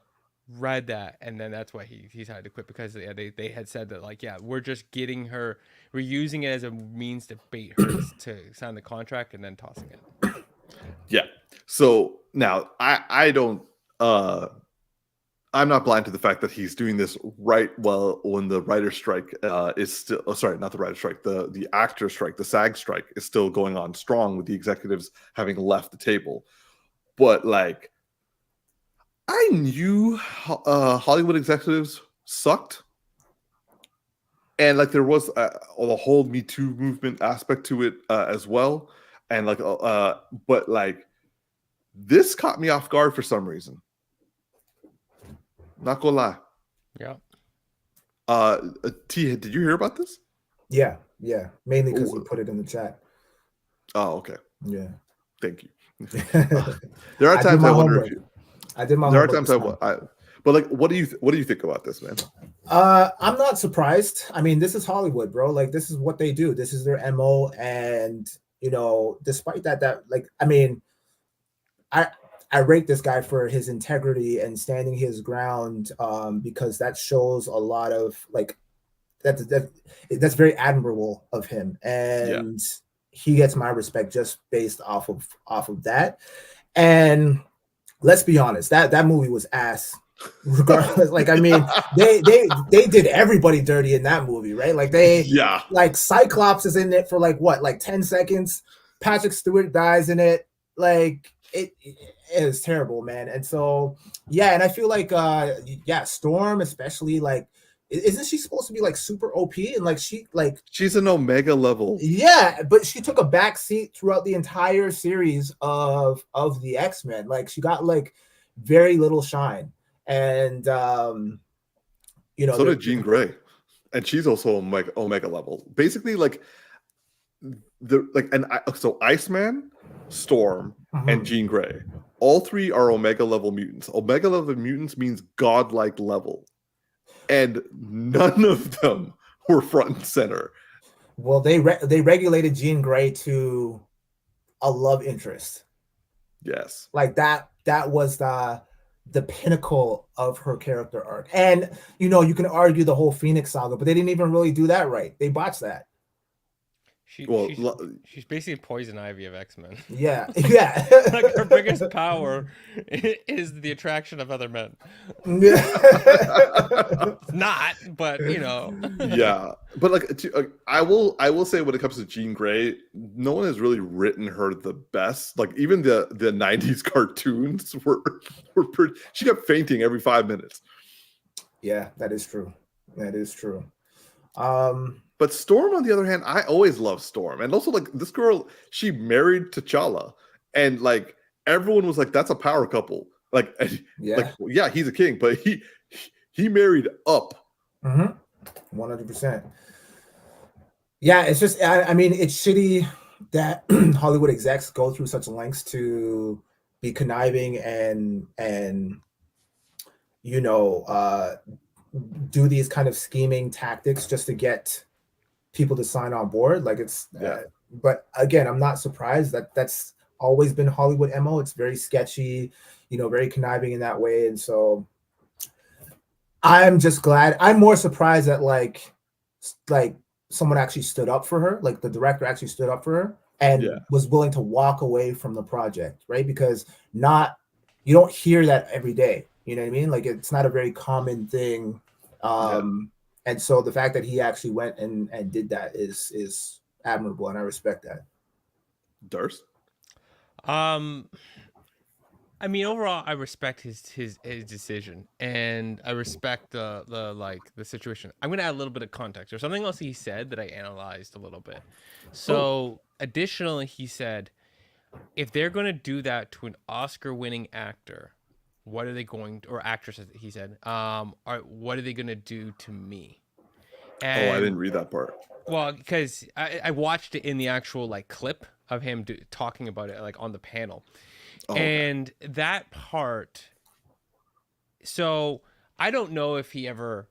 read that, and then that's why he decided to quit, because they had said that like, yeah, we're just getting her, we're using it as a means to bait her to sign the contract and then tossing it. Yeah. So now I don't I'm not blind to the fact that he's doing this right well when the writer's strike is still not the writer's strike, the actor strike, the SAG strike is still going on strong with the executives having left the table. But like, I knew Hollywood executives sucked, and like there was the whole Me Too movement aspect to it as well, and like but like this caught me off guard for some reason. Not gonna lie. Yeah. T, did you hear about this? Yeah, mainly because we put it in the chat. Oh, okay. Yeah. Thank you. There are times I wonder if you. I did my there are times but like, what do you think about this, man? I'm not surprised. I mean, this is Hollywood, bro. Like, this is what they do. This is their MO. And despite that, like, I mean, I rate this guy for his integrity and standing his ground, because that shows a lot of like that's very admirable of him, and he gets my respect just based off of that. And let's be honest, that movie was ass regardless. Like, I mean, they did everybody dirty in that movie, right? Like like Cyclops is in it for like what, like 10 seconds. Patrick Stewart dies in it. Like it is terrible, man. And so and I feel like Storm especially, like, isn't she supposed to be like super OP, and like she's an Omega level? Yeah, but she took a back seat throughout the entire series of the X-Men. Like, she got like very little shine, and so did Jean Grey, and she's also Omega level. Basically, like so Iceman, Storm, and Jean Grey, all three are Omega level mutants. Omega level mutants means godlike level. And none of them were front and center. Well, they regulated Jean Grey to a love interest. Yes, like that was the pinnacle of her character arc. And you can argue the whole Phoenix saga, but they didn't even really do that right. They botched that. She's basically Poison Ivy of X-Men. Yeah. Like, her biggest power is the attraction of other men. Not, but Yeah, but like, I will say, when it comes to Jean Grey, no one has really written her the best. Like, even the 90s cartoons were pretty. She kept fainting every 5 minutes. Yeah, that is true. But Storm, on the other hand, I always love Storm. And also, like, this girl, she married T'Challa. And, like, everyone was like, that's a power couple. Like, he's a king, but he married up. 100%. Yeah, it's just, I mean, it's shitty that Hollywood execs go through such lengths to be conniving and you know do these kind of scheming tactics just to get people to sign on board. Like it's, but again, I'm not surprised that that's always been Hollywood MO. It's very sketchy, you know, very conniving in that way. And so I'm just glad. I'm more surprised that like someone actually stood up for her, like the director actually stood up for her and was willing to walk away from the project, right? Because you don't hear that every day. You know what I mean? Like it's not a very common thing. And so the fact that he actually went and did that is admirable, and I respect that. Durst? I mean, overall, I respect his decision, and I respect the situation. I'm gonna add a little bit of context. There's something else he said that I analyzed a little bit. So, additionally, he said, if they're gonna do that to an Oscar-winning actor, what are they going to, or actress? He said, what are they gonna do to me? And, I didn't read that part. Well, because I watched it in the actual like clip of him talking about it like on the panel. And that part, so I don't know if he ever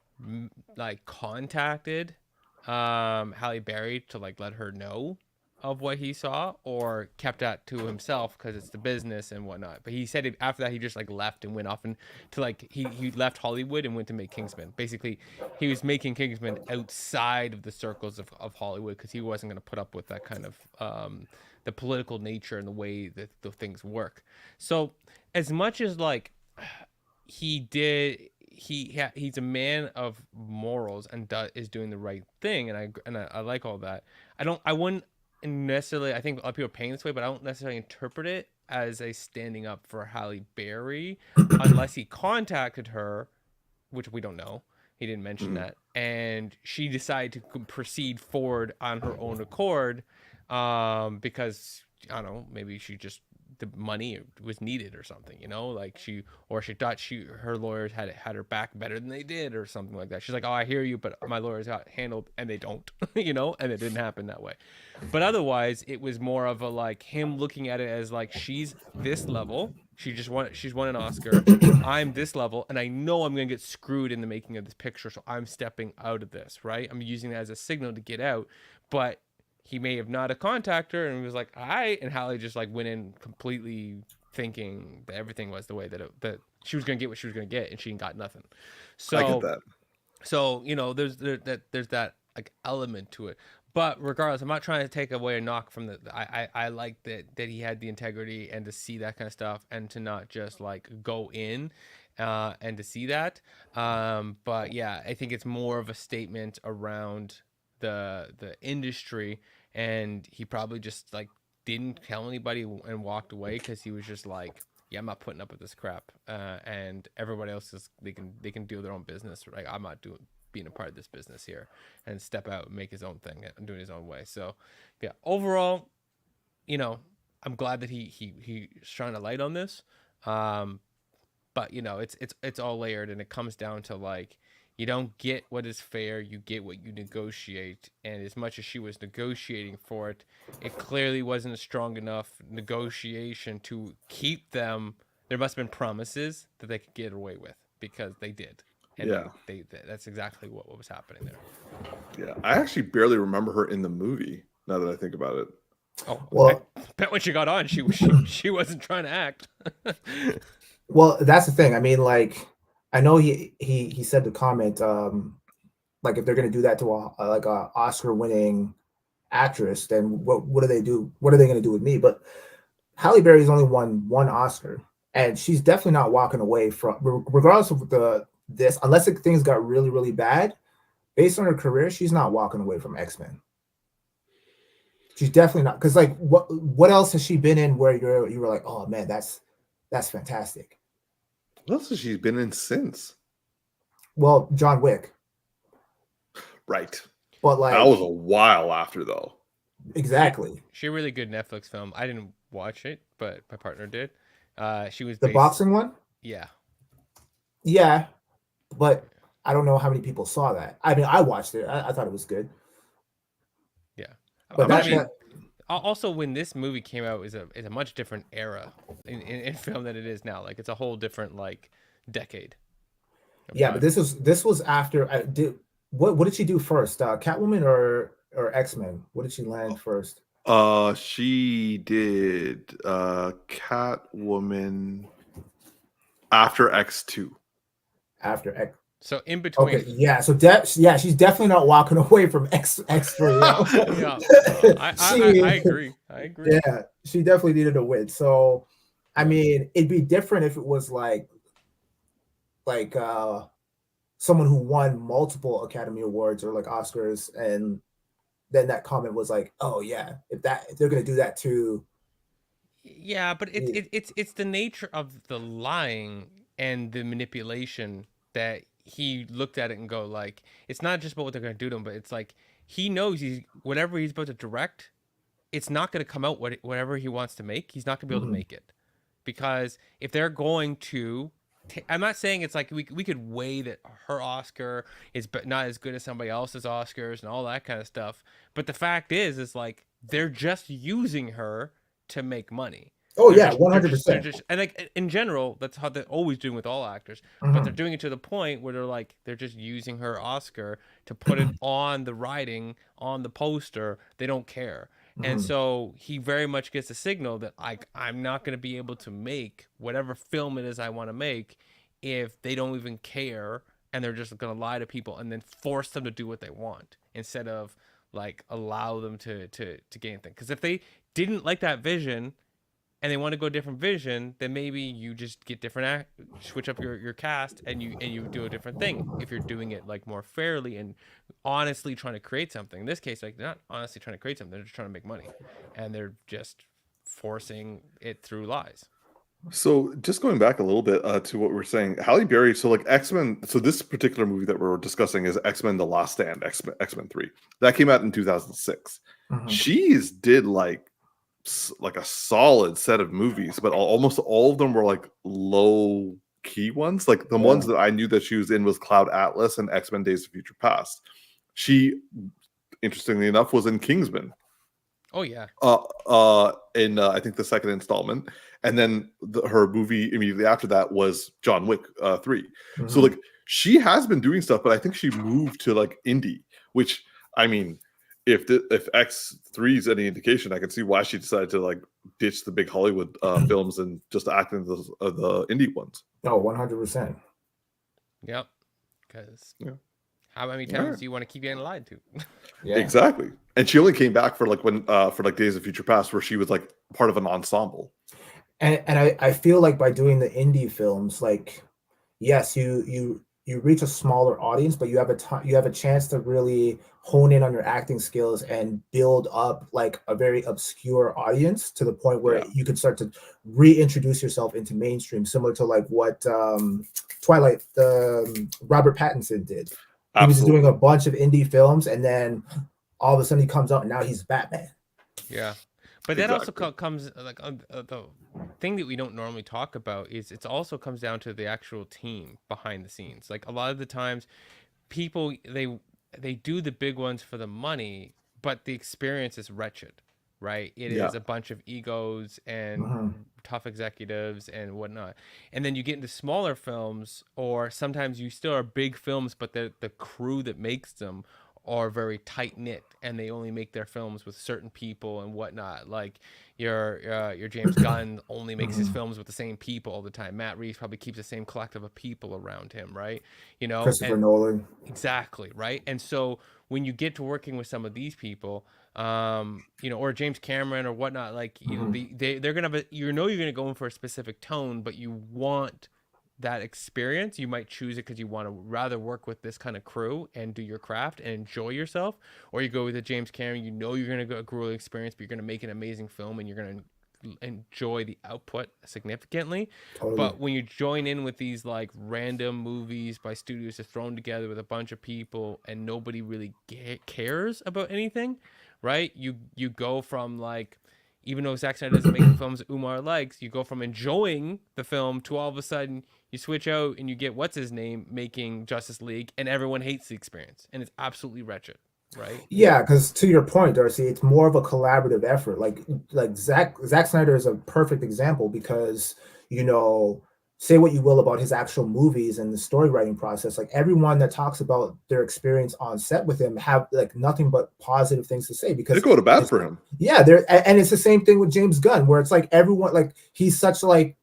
like contacted Halle Berry to like let her know of what he saw, or kept that to himself because it's the business and whatnot. But he said after that he just like left and went off and to like he left Hollywood and went to make Kingsman. Basically, he was making Kingsman outside of the circles of Hollywood because he wasn't going to put up with that kind of the political nature and the way that the things work. So as much as like he's a man of morals and is doing the right thing, and I like all that. I wouldn't necessarily, I think a lot of people are paying this way, but I don't necessarily interpret it as a standing up for Halle Berry unless he contacted her, which we don't know. He didn't mention that, and she decided to proceed forward on her own accord. Because I don't know, maybe the money was needed or something, you know, like she thought her lawyers had her back better than they did or something like that. She's like, oh, I hear you, but my lawyers got handled, and they don't, you know, and it didn't happen that way. But otherwise, it was more of a like him looking at it as like she's this level. She's won an Oscar. I'm this level, and I know I'm gonna get screwed in the making of this picture, so I'm stepping out of this. Right? I'm using that as a signal to get out, but he may have not contacted her and was like, all right. And Halle just like went in completely thinking that everything was the way that she was going to get what she was going to get, and she got nothing. So, I get that. So, you know, there's that like element to it. But regardless, I'm not trying to take away a knock from I like that he had the integrity and to see that kind of stuff and to not just like go in and to see that. But yeah, I think it's more of a statement around the industry, and he probably just like didn't tell anybody and walked away because he was just like, yeah, I'm not putting up with this crap, and everybody else they can do their own business, right? I'm not being a part of this business here, and step out and make his own thing and do it his own way. So yeah, overall, you know, I'm glad that he's trying to light on this, but you know, it's all layered, and it comes down to like, you don't get what is fair, you get what you negotiate. And as much as she was negotiating for it, it clearly wasn't a strong enough negotiation to keep them. There must have been promises that they could get away with, because they did. And they that's exactly what was happening there. Yeah, I actually barely remember her in the movie, now that I think about it. Oh, well, I bet when she got on, she wasn't trying to act. Well, that's the thing. I mean, like, I know he said the comment, like if they're gonna do that to a Oscar-winning actress, then what do they do? What are they gonna do with me? But Halle Berry's only won one Oscar, and she's definitely not walking away from, regardless of this, unless things got really, really bad. Based on her career, she's not walking away from X-Men. She's definitely not, because like what else has she been in where you were like, oh man, that's fantastic. What else has she been in since? Well, John Wick. Right. But like, that was a while after, though. Exactly. She a really good Netflix film. I didn't watch it, but my partner did. She was the boxing one? Yeah. Yeah. But I don't know how many people saw that. I mean, I watched it. I thought it was good. Yeah. But Also, when this movie came out, is a much different era in film than it is now. Like it's a whole different like decade of Yeah, but time. this was after I did. What did she do first? Catwoman or X-Men? What did she land first? She did Catwoman after X2. After X. So in between. Okay, yeah. So yeah, she's definitely not walking away from X3. Yeah, I agree. I agree. Yeah, she definitely needed a win. So, I mean, it'd be different if it was like someone who won multiple Academy Awards or like Oscars, and then that comment was like, oh yeah, if they're gonna do that too. Yeah, but it's the nature of the lying and the manipulation that he looked at it and go like, it's not just about what they're gonna do to him, but it's like he knows whatever he's about to direct, it's not gonna come out whatever he wants to make. He's not gonna be able to make it, because if they're going to, I'm not saying it's like we could weigh that her Oscar is but not as good as somebody else's Oscars and all that kind of stuff, but the fact is like they're just using her to make money. Oh They're yeah, just, 100%. and like in general, that's how they're always doing with all actors. But they're doing it to the point where they're just using her Oscar to put it on the writing, on the poster. They don't care. And so he very much gets a signal that I'm not going to be able to make whatever film it is I want to make if they don't even care, and they're just going to lie to people and then force them to do what they want instead of like allow them to gain things. Because if they didn't like that vision and they want to go a different vision, then maybe you just get different switch up your cast and you do a different thing if you're doing it like more fairly and honestly trying to create something. In this case, like they're not honestly trying to create something, they're just trying to make money, and they're just forcing it through lies. So just going back a little bit to what we were saying, Halle Berry. So like X-Men. So this particular movie that we're discussing is X-Men: The Last Stand, X-Men 3. That came out in 2006. She's did like a solid set of movies, but almost all of them were like low key ones. Like the ones that I knew that she was in was Cloud Atlas and X-Men: Days of Future Past. She, interestingly enough, was in Kingsman. Oh yeah. In I think the second installment, and then her movie immediately after that was John Wick 3. So like she has been doing stuff, but I think she moved to like indie, which I mean, if X3 is any indication, I can see why she decided to like ditch the big Hollywood films and just act in the indie ones. Oh, 100%. Yep. Because how many times do you want to keep getting lied to? Yeah, exactly. And she only came back for like for Days of Future Past, where she was like part of an ensemble. And I feel like by doing the indie films, like yes, you reach a smaller audience, but you have a chance to really hone in on your acting skills and build up like a very obscure audience to the point where you can start to reintroduce yourself into mainstream, similar to like what Twilight, Robert Pattinson did. He was doing a bunch of indie films, and then all of a sudden he comes out and now he's Batman. Yeah. But that also comes like the thing that we don't normally talk about is it also comes down to the actual team behind the scenes. Like a lot of the times people, they do the big ones for the money, but the experience is wretched, right? It is a bunch of egos and tough executives and whatnot. And then you get into smaller films, or sometimes you still are big films, but the crew that makes them are very tight knit, and they only make their films with certain people and whatnot. Like your James Gunn only makes his films with the same people all the time. Matt Reeves probably keeps the same collective of people around him, right? You know, Christopher Nolan. Exactly, right. And so when you get to working with some of these people, you know, or James Cameron or whatnot, like you know, they're gonna have you're gonna go in for a specific tone, but you want that experience. You might choose it because you want to rather work with this kind of crew and do your craft and enjoy yourself, or you go with a James Cameron. You know you're gonna go a grueling experience, but you're gonna make an amazing film and you're gonna enjoy the output significantly. Totally. But when you join in with these like random movies by studios that's thrown together with a bunch of people and nobody really cares about anything, right? You go from like, even though Zack Snyder doesn't make the films that Umar likes, you go from enjoying the film to all of a sudden you switch out and you get what's his name making Justice League, and everyone hates the experience, and it's absolutely wretched. right? Yeah, because to your point, Darcy, it's more of a collaborative effort. Like Zack Snyder is a perfect example because you know, say what you will about his actual movies and the story writing process. Like everyone that talks about their experience on set with him have like nothing but positive things to say They because go to bat for him. yeah, there and it's the same thing with James Gunn, where it's like everyone like he's such a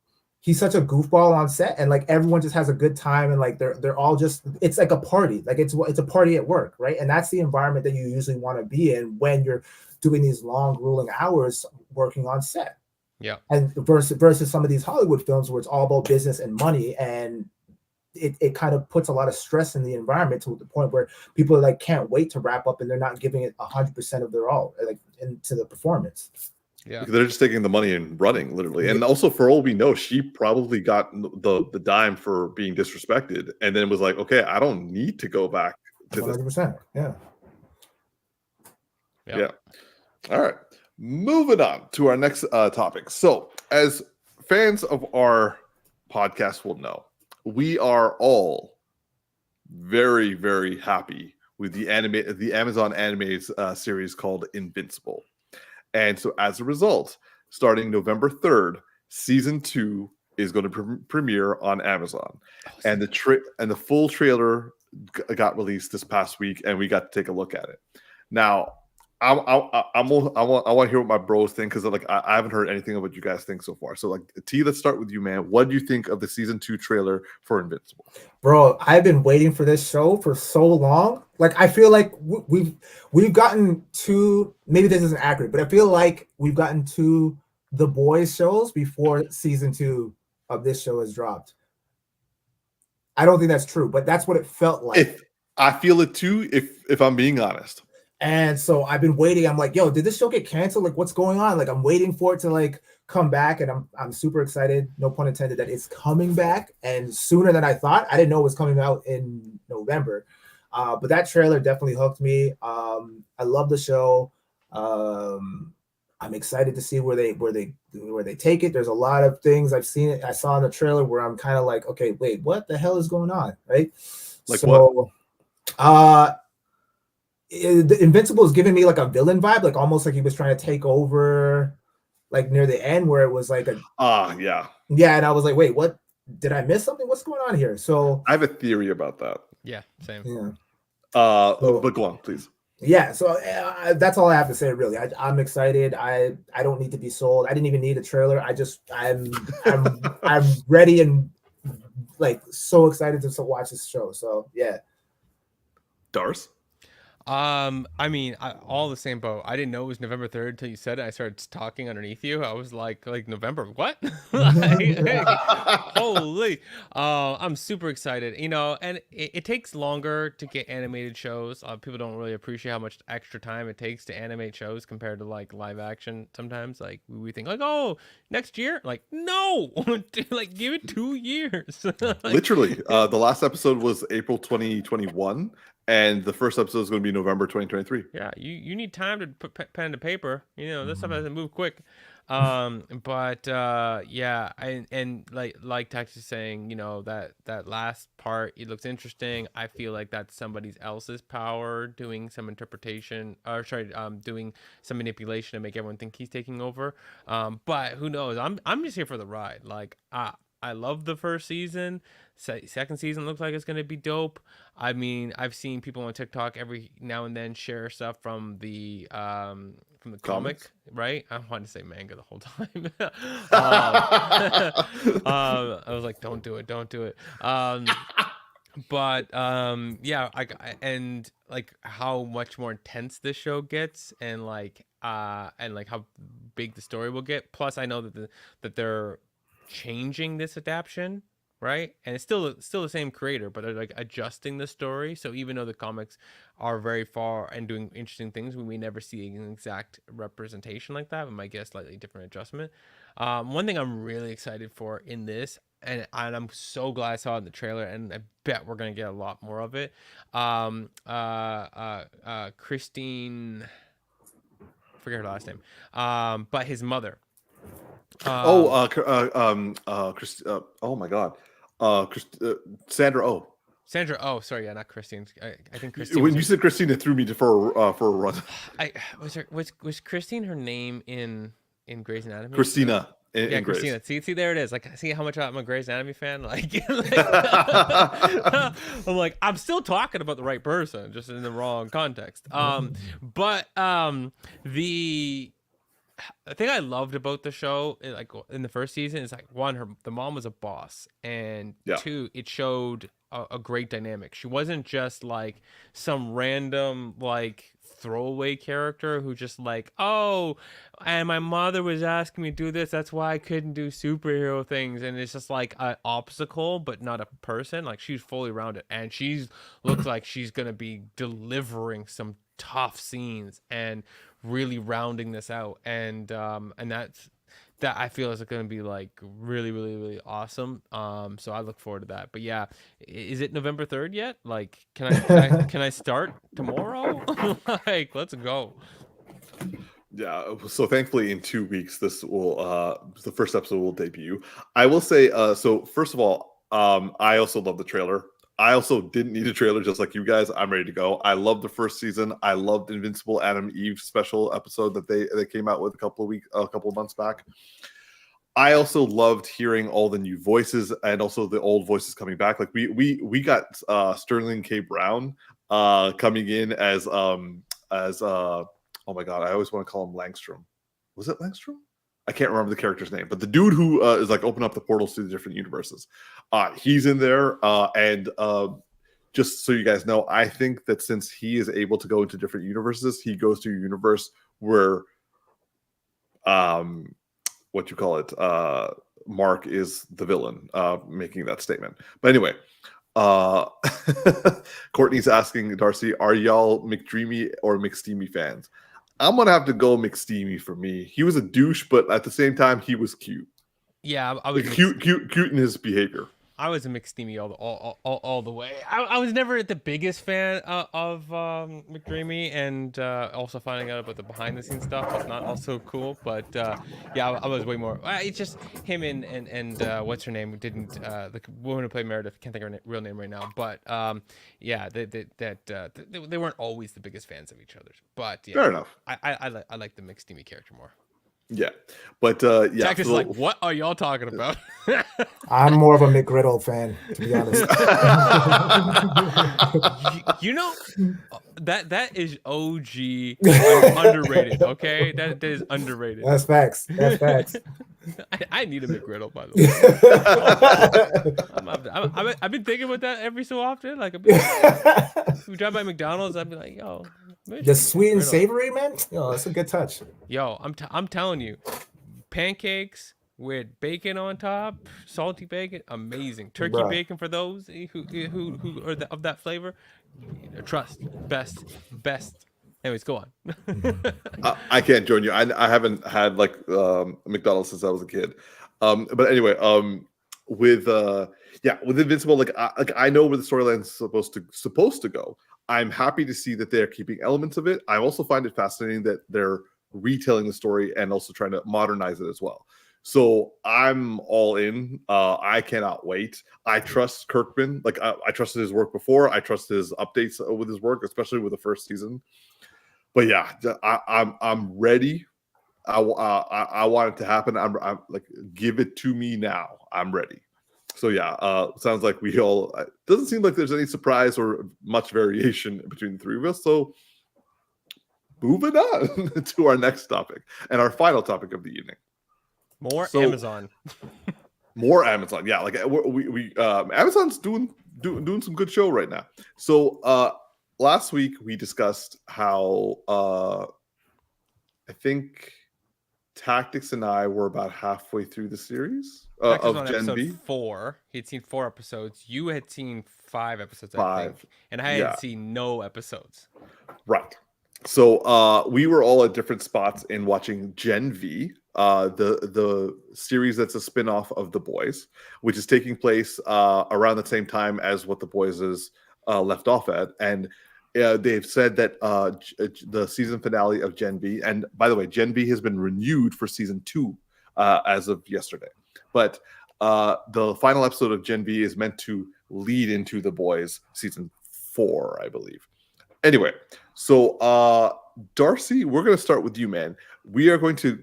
goofball on set, and like everyone just has a good time, and like they're all just it's like a party, like it's a party at work, right? And that's the environment that you usually want to be in when you're doing these long, grueling hours working on set. Yeah. And versus some of these Hollywood films where it's all about business and money, and it kind of puts a lot of stress in the environment to the point where people like can't wait to wrap up and they're not giving it 100% of their all like into the performance. Yeah. They're just taking the money and running, literally. And also, for all we know, she probably got the dime for being disrespected, and then was like, "Okay, I don't need to go back to 100%. Yeah. Yeah. All right. Moving on to our next topic. So, as fans of our podcast will know, we are all very, very happy with the Amazon animated series called Invincible. And so as a result, starting November 3rd, season 2 is going to premiere on Amazon. And the full trailer got released this past week, and we got to take a look at it. Now, I want to hear what my bros think, because like I haven't heard anything of what you guys think so far. So like T, let's start with you, man. What do you think of the season 2 trailer for Invincible? Bro, I've been waiting for this show for so long. Like I feel like we've gotten to, maybe this isn't accurate, but I feel like we've gotten to the boys shows before season 2 of this show has dropped. I don't think that's true, but that's what it felt like. I feel it too, if I'm being honest. And so I've been waiting. I'm like, yo, did this show get canceled? Like, what's going on? Like, I'm waiting for it to like come back, and I'm super excited. No pun intended that it's coming back, and sooner than I thought. I didn't know it was coming out in November, but that trailer definitely hooked me. I love the show. I'm excited to see where they take it. There's a lot of things I saw in the trailer where I'm kind of like, okay, wait, what the hell is going on, right? Like so, what? The Invincible is giving me like a villain vibe, like almost like he was trying to take over, like near the end where it was like yeah, and I was like, wait, what? Did I miss something? What's going on here? So I have a theory about that. Yeah, same. Yeah. But go on, please. Yeah, so that's all I have to say. Really, I'm excited. I don't need to be sold. I didn't even need a trailer. I'm ready and like so excited to watch this show. So yeah. Darce? I mean, all the same boat. I didn't know it was November 3rd until you said it. I started talking underneath you. I was like November, what? Holy. I'm super excited, you know, and it takes longer to get animated shows. People don't really appreciate how much extra time it takes to animate shows compared to like live action. Sometimes like we think like, oh, next year, like, no, like give it 2 years. Like, literally, the last episode was April 2021. And the first episode is going to be November 2023. Yeah, you need time to put pen to paper. You know, this stuff doesn't move quick. But yeah, and like Tax is saying, you know, that last part, it looks interesting. I feel like that's somebody else's power doing some interpretation, or sorry, doing some manipulation to make everyone think he's taking over. But who knows? I'm just here for the ride. Like I love the first season. Second season looks like it's going to be dope. I mean, I've seen people on TikTok every now and then share stuff from the comic, right? I wanted to say manga the whole time. I was like, don't do it. But yeah, and like how much more intense this show gets, and like how big the story will get. Plus, I know that they're changing this adaptation, right? And it's still the same creator, but they're like adjusting the story. So even though the comics are very far and doing interesting things, we may never see an exact representation like that. We might get a slightly different adjustment. One thing I'm really excited for in this, and I'm so glad I saw it in the trailer, and I bet we're gonna get a lot more of it. Christine, forget her last name, but his mother. Oh my God, Sandra Oh. Sandra. Oh, sorry, yeah, not Christine. I think Christine. When you said Christine, it threw me for a run. Was Christine her name in Grey's Anatomy? Christina. Yeah, In Christina. Grace. See, there it is. Like, see how much I'm a Grey's Anatomy fan. Like, I'm like, I'm still talking about the right person, just in the wrong context. But the thing I loved about the show, like in the first season, is like one, the mom was a boss, and two, it showed a great dynamic. She wasn't just like some random like throwaway character who just like, oh, and my mother was asking me to do this, that's why I couldn't do superhero things, and it's just like an obstacle but not a person. Like, she's fully rounded, and she's looks like she's gonna be delivering some tough scenes and really rounding this out, and that I feel is going to be like really, really, really awesome. So I look forward to that. But yeah, is it November 3rd yet? Like, can I start tomorrow? Like, let's go. Yeah. So thankfully, in 2 weeks, this will the first episode will debut. I will say, so first of all, I also love the trailer. I also didn't need a trailer, just like you guys. I'm ready to go. I loved the first season. I loved Invincible Adam Eve special episode that they came out with a couple of months back. I also loved hearing all the new voices and also the old voices coming back. Like we got Sterling K. Brown coming in as oh my god, I always want to call him Langstrom. Was it Langstrom? I can't remember the character's name, but the dude who is like opening up the portals to the different universes, he's in there. And just so you guys know, I think that since he is able to go into different universes, he goes to a universe where, what you call it, Mark is the villain, making that statement. But anyway, Courtney's asking Darcy, are y'all McDreamy or McSteamy fans? I'm gonna have to go McSteamy for me. He was a douche, but at the same time, he was cute. Yeah, I was like, cute in his behavior. I was a McSteamy all the way. I was never the biggest fan of McDreamy, and also finding out about the behind the scenes stuff was not also cool. But yeah, I was way more. It's just him and what's her name didn't the woman who played Meredith, can't think of her real name right now. But yeah, they weren't always the biggest fans of each other's. But yeah, fair enough. I like the McSteamy character more. Yeah, but yeah. Jack is like, what are y'all talking about? I'm more of a McGriddle fan, to be honest. You know, that is OG underrated. Okay, that is underrated. That's facts. That's facts. I need a McGriddle, by the way. I've been thinking about that every so often. Like, if we drive by McDonald's, I'd be like, yo. The sweet and savory, man. Yo, that's a good touch. Yo, I'm telling you, pancakes with bacon on top, salty bacon, amazing. Turkey bacon for those who are of that flavor. Trust, best. Anyways, go on. I can't join you. I haven't had like McDonald's since I was a kid. But anyway, with Invincible, like I know where the storyline is supposed to go. I'm happy to see that they're keeping elements of it. I also find it fascinating that they're retelling the story and also trying to modernize it as well. So I'm all in. I cannot wait. I trust Kirkman. Like I trusted his work before. I trust his updates with his work, especially with the first season. But yeah, I'm ready. I want it to happen. I'm like, give it to me now. I'm ready. So yeah, sounds like we all. Doesn't seem like there's any surprise or much variation between the three of us. So moving on to our next topic and our final topic of the evening. More Amazon. More Amazon. Yeah, like we Amazon's doing some good show right now. So last week we discussed how I think Tactics and I were about halfway through the series of Gen V. 4. He'd seen 4 episodes. You had seen 5 episodes, 5. I think. And I had seen no episodes. Right. So we were all at different spots in watching Gen V, the series that's a spin-off of The Boys, which is taking place around the same time as what The Boys is left off at. And they've said that the season finale of Gen V, and by the way, Gen V has been renewed for season 2 as of yesterday. But the final episode of Gen V is meant to lead into The Boys season 4, I believe. Anyway, so Darcy, we're going to start with you, man. We are going to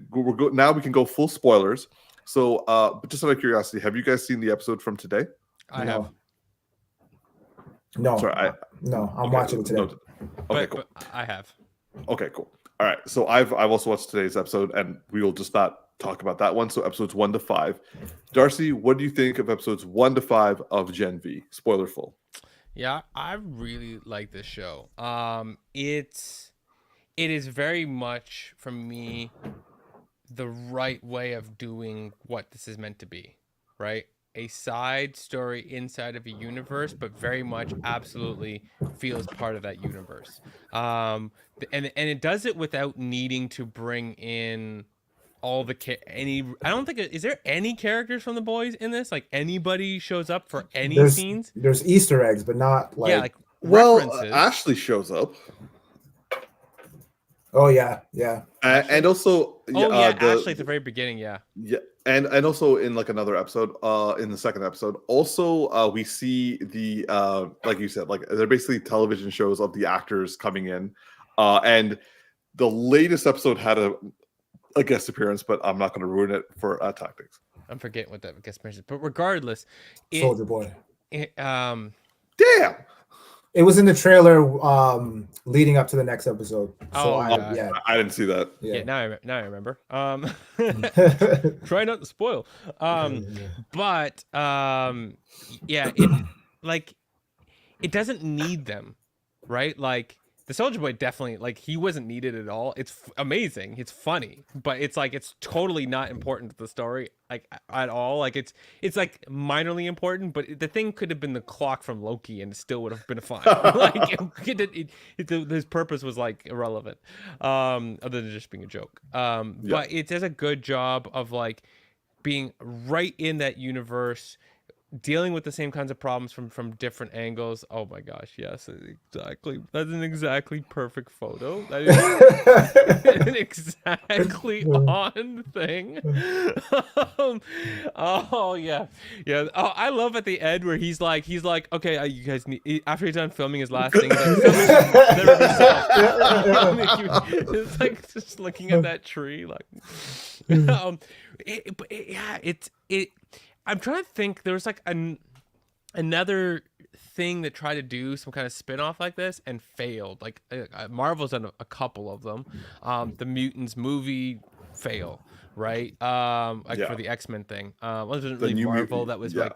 now we can go full spoilers. So, but just out of curiosity, have you guys seen the episode from today? I have. No, Sorry, I'm watching it today. Okay, cool. But I have. Okay, cool. All right. So I've also watched today's episode, and we will just not talk about that one. So episodes 1 to 5. Darcy, what do you think of episodes 1 to 5 of Gen V? Spoiler full. Yeah, I really like this show. It is very much for me the right way of doing what this is meant to be, right? A side story inside of a universe, but very much absolutely feels part of that universe. And it does it without needing to bring in all the I don't think is there any characters from The Boys in this? Like anybody shows up for any scenes? There's Easter eggs, but not like references. Ashley shows up. Oh yeah. And also Ashley at the very beginning, yeah, and also in like another episode, in the second episode, also we see the like you said, like they're basically television shows of the actors coming in, and the latest episode had a guest appearance, but I'm not going to ruin it for tactics. I'm forgetting what that guest appearance is, but regardless, Soldier Boy. Damn. It was in the trailer leading up to the next episode. So I didn't see that. Yeah, now I remember. Try not to spoil. But it doesn't need them, right? Like the Soldier Boy definitely, like, he wasn't needed at all. It's amazing. It's funny, but it's like it's totally not important to the story, like at all. Like it's like minorly important, but the thing could have been the clock from Loki, and it still would have been fine. Like his purpose was like irrelevant, other than just being a joke. But it does a good job of like being right in that universe, dealing with the same kinds of problems from different angles. Oh my gosh, yes, exactly. That's an exactly perfect photo. That is an exactly on thing. Oh yeah. Oh, I love at the end where he's like, okay, you guys need, after he's done filming his last thing, it's like just looking at that tree, like. I'm trying to think. There was like another thing that tried to do some kind of spin-off like this and failed. Like Marvel's done a couple of them. The Mutants movie fail, right? For the X-Men thing. Wasn't really Marvel. That was like,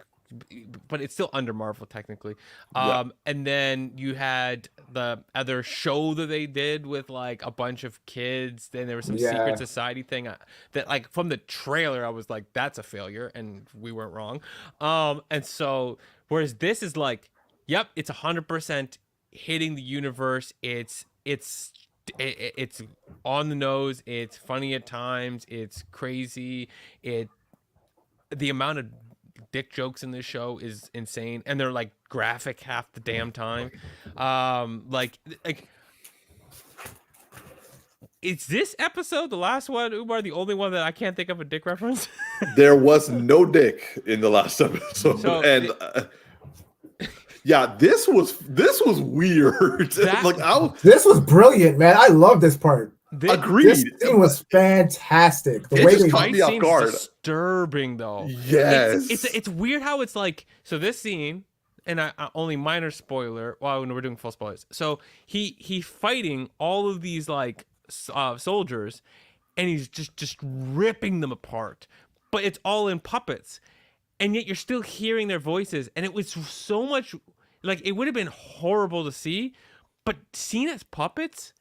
but it's still under Marvel technically. And then you had the other show that they did with like a bunch of kids. Then there was some secret society thing that, like, from the trailer I was like, that's a failure, and we weren't wrong. And so whereas this is like, yep, it's 100% hitting the universe. It's on the nose. It's funny at times. It's crazy. The amount of dick jokes in this show is insane, and they're like graphic half the damn time. Like is this episode the last one, Umar, the only one that I can't think of a dick reference? There was no dick in the last episode, this was weird. This was brilliant, man. I love this part. Agreed. This scene was fantastic. The way just caught me off guard. Disturbing though. Yes. It's weird how it's like, so this scene, and I only minor spoiler. Well, when we're doing full spoilers. So he fighting all of these like soldiers, and he's just ripping them apart. But it's all in puppets, and yet you're still hearing their voices, and it was so much like, it would have been horrible to see, but seen as puppets,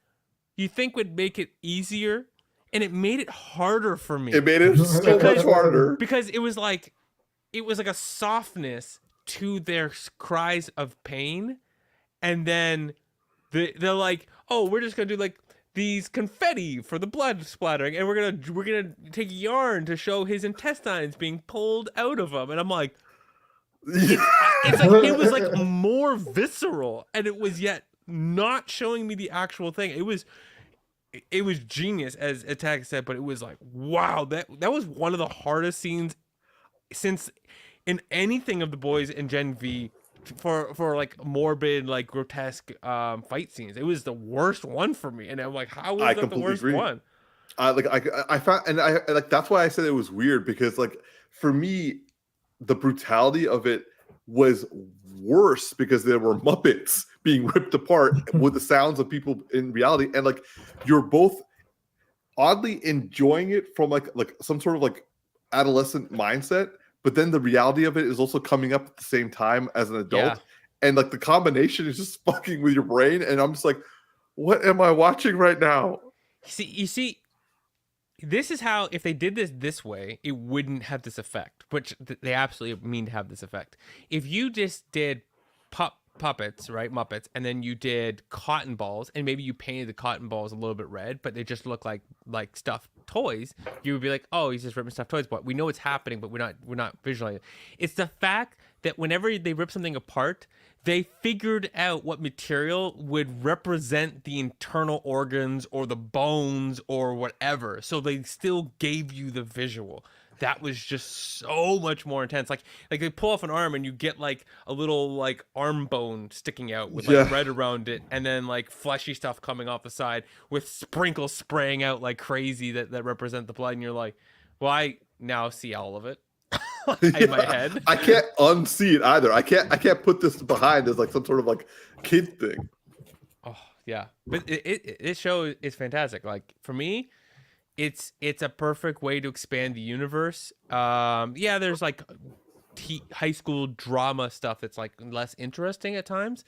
you think would make it easier, and it made it harder for me. It made it so much harder because it was like a softness to their cries of pain, and then they're like, oh, we're just gonna do like these confetti for the blood splattering, and we're gonna take yarn to show his intestines being pulled out of him, and I'm like, it's like it was like more visceral, and it was yet not showing me the actual thing. It was genius, as Attack said, but it was like, wow, that was one of the hardest scenes since in anything of The Boys and Gen V for like morbid, like grotesque fight scenes. It was the worst one for me, and I'm like, how is that the worst one? I found, and I like, that's why I said it was weird, because like for me, the brutality of it was worse because there were Muppets being ripped apart with the sounds of people in reality, and like you're both oddly enjoying it from like some sort of like adolescent mindset, but then the reality of it is also coming up at the same time as an adult, and like the combination is just fucking with your brain, and I'm just like, what am I watching right now? You see, this is how, if they did this way, it wouldn't have this effect, which they absolutely mean to have this effect. If you just did puppets, right, Muppets, and then you did cotton balls, and maybe you painted the cotton balls a little bit red, but they just look like stuffed toys, you would be like, oh, he's just ripping stuffed toys. But we know it's happening, but we're not visualizing it. It's the fact that whenever they rip something apart, they figured out what material would represent the internal organs or the bones or whatever. So they still gave you the visual. That was just so much more intense. Like they pull off an arm and you get like a little like arm bone sticking out with like red around it, and then like fleshy stuff coming off the side with sprinkles spraying out like crazy that represent the blood. And you're like, well, I now see all of it. In my head. I can't unsee it either. I can't put this behind as like some sort of like kid thing. Oh yeah, but this show is fantastic. Like for me, it's a perfect way to expand the universe. Yeah, there's like high school drama stuff that's like less interesting at times,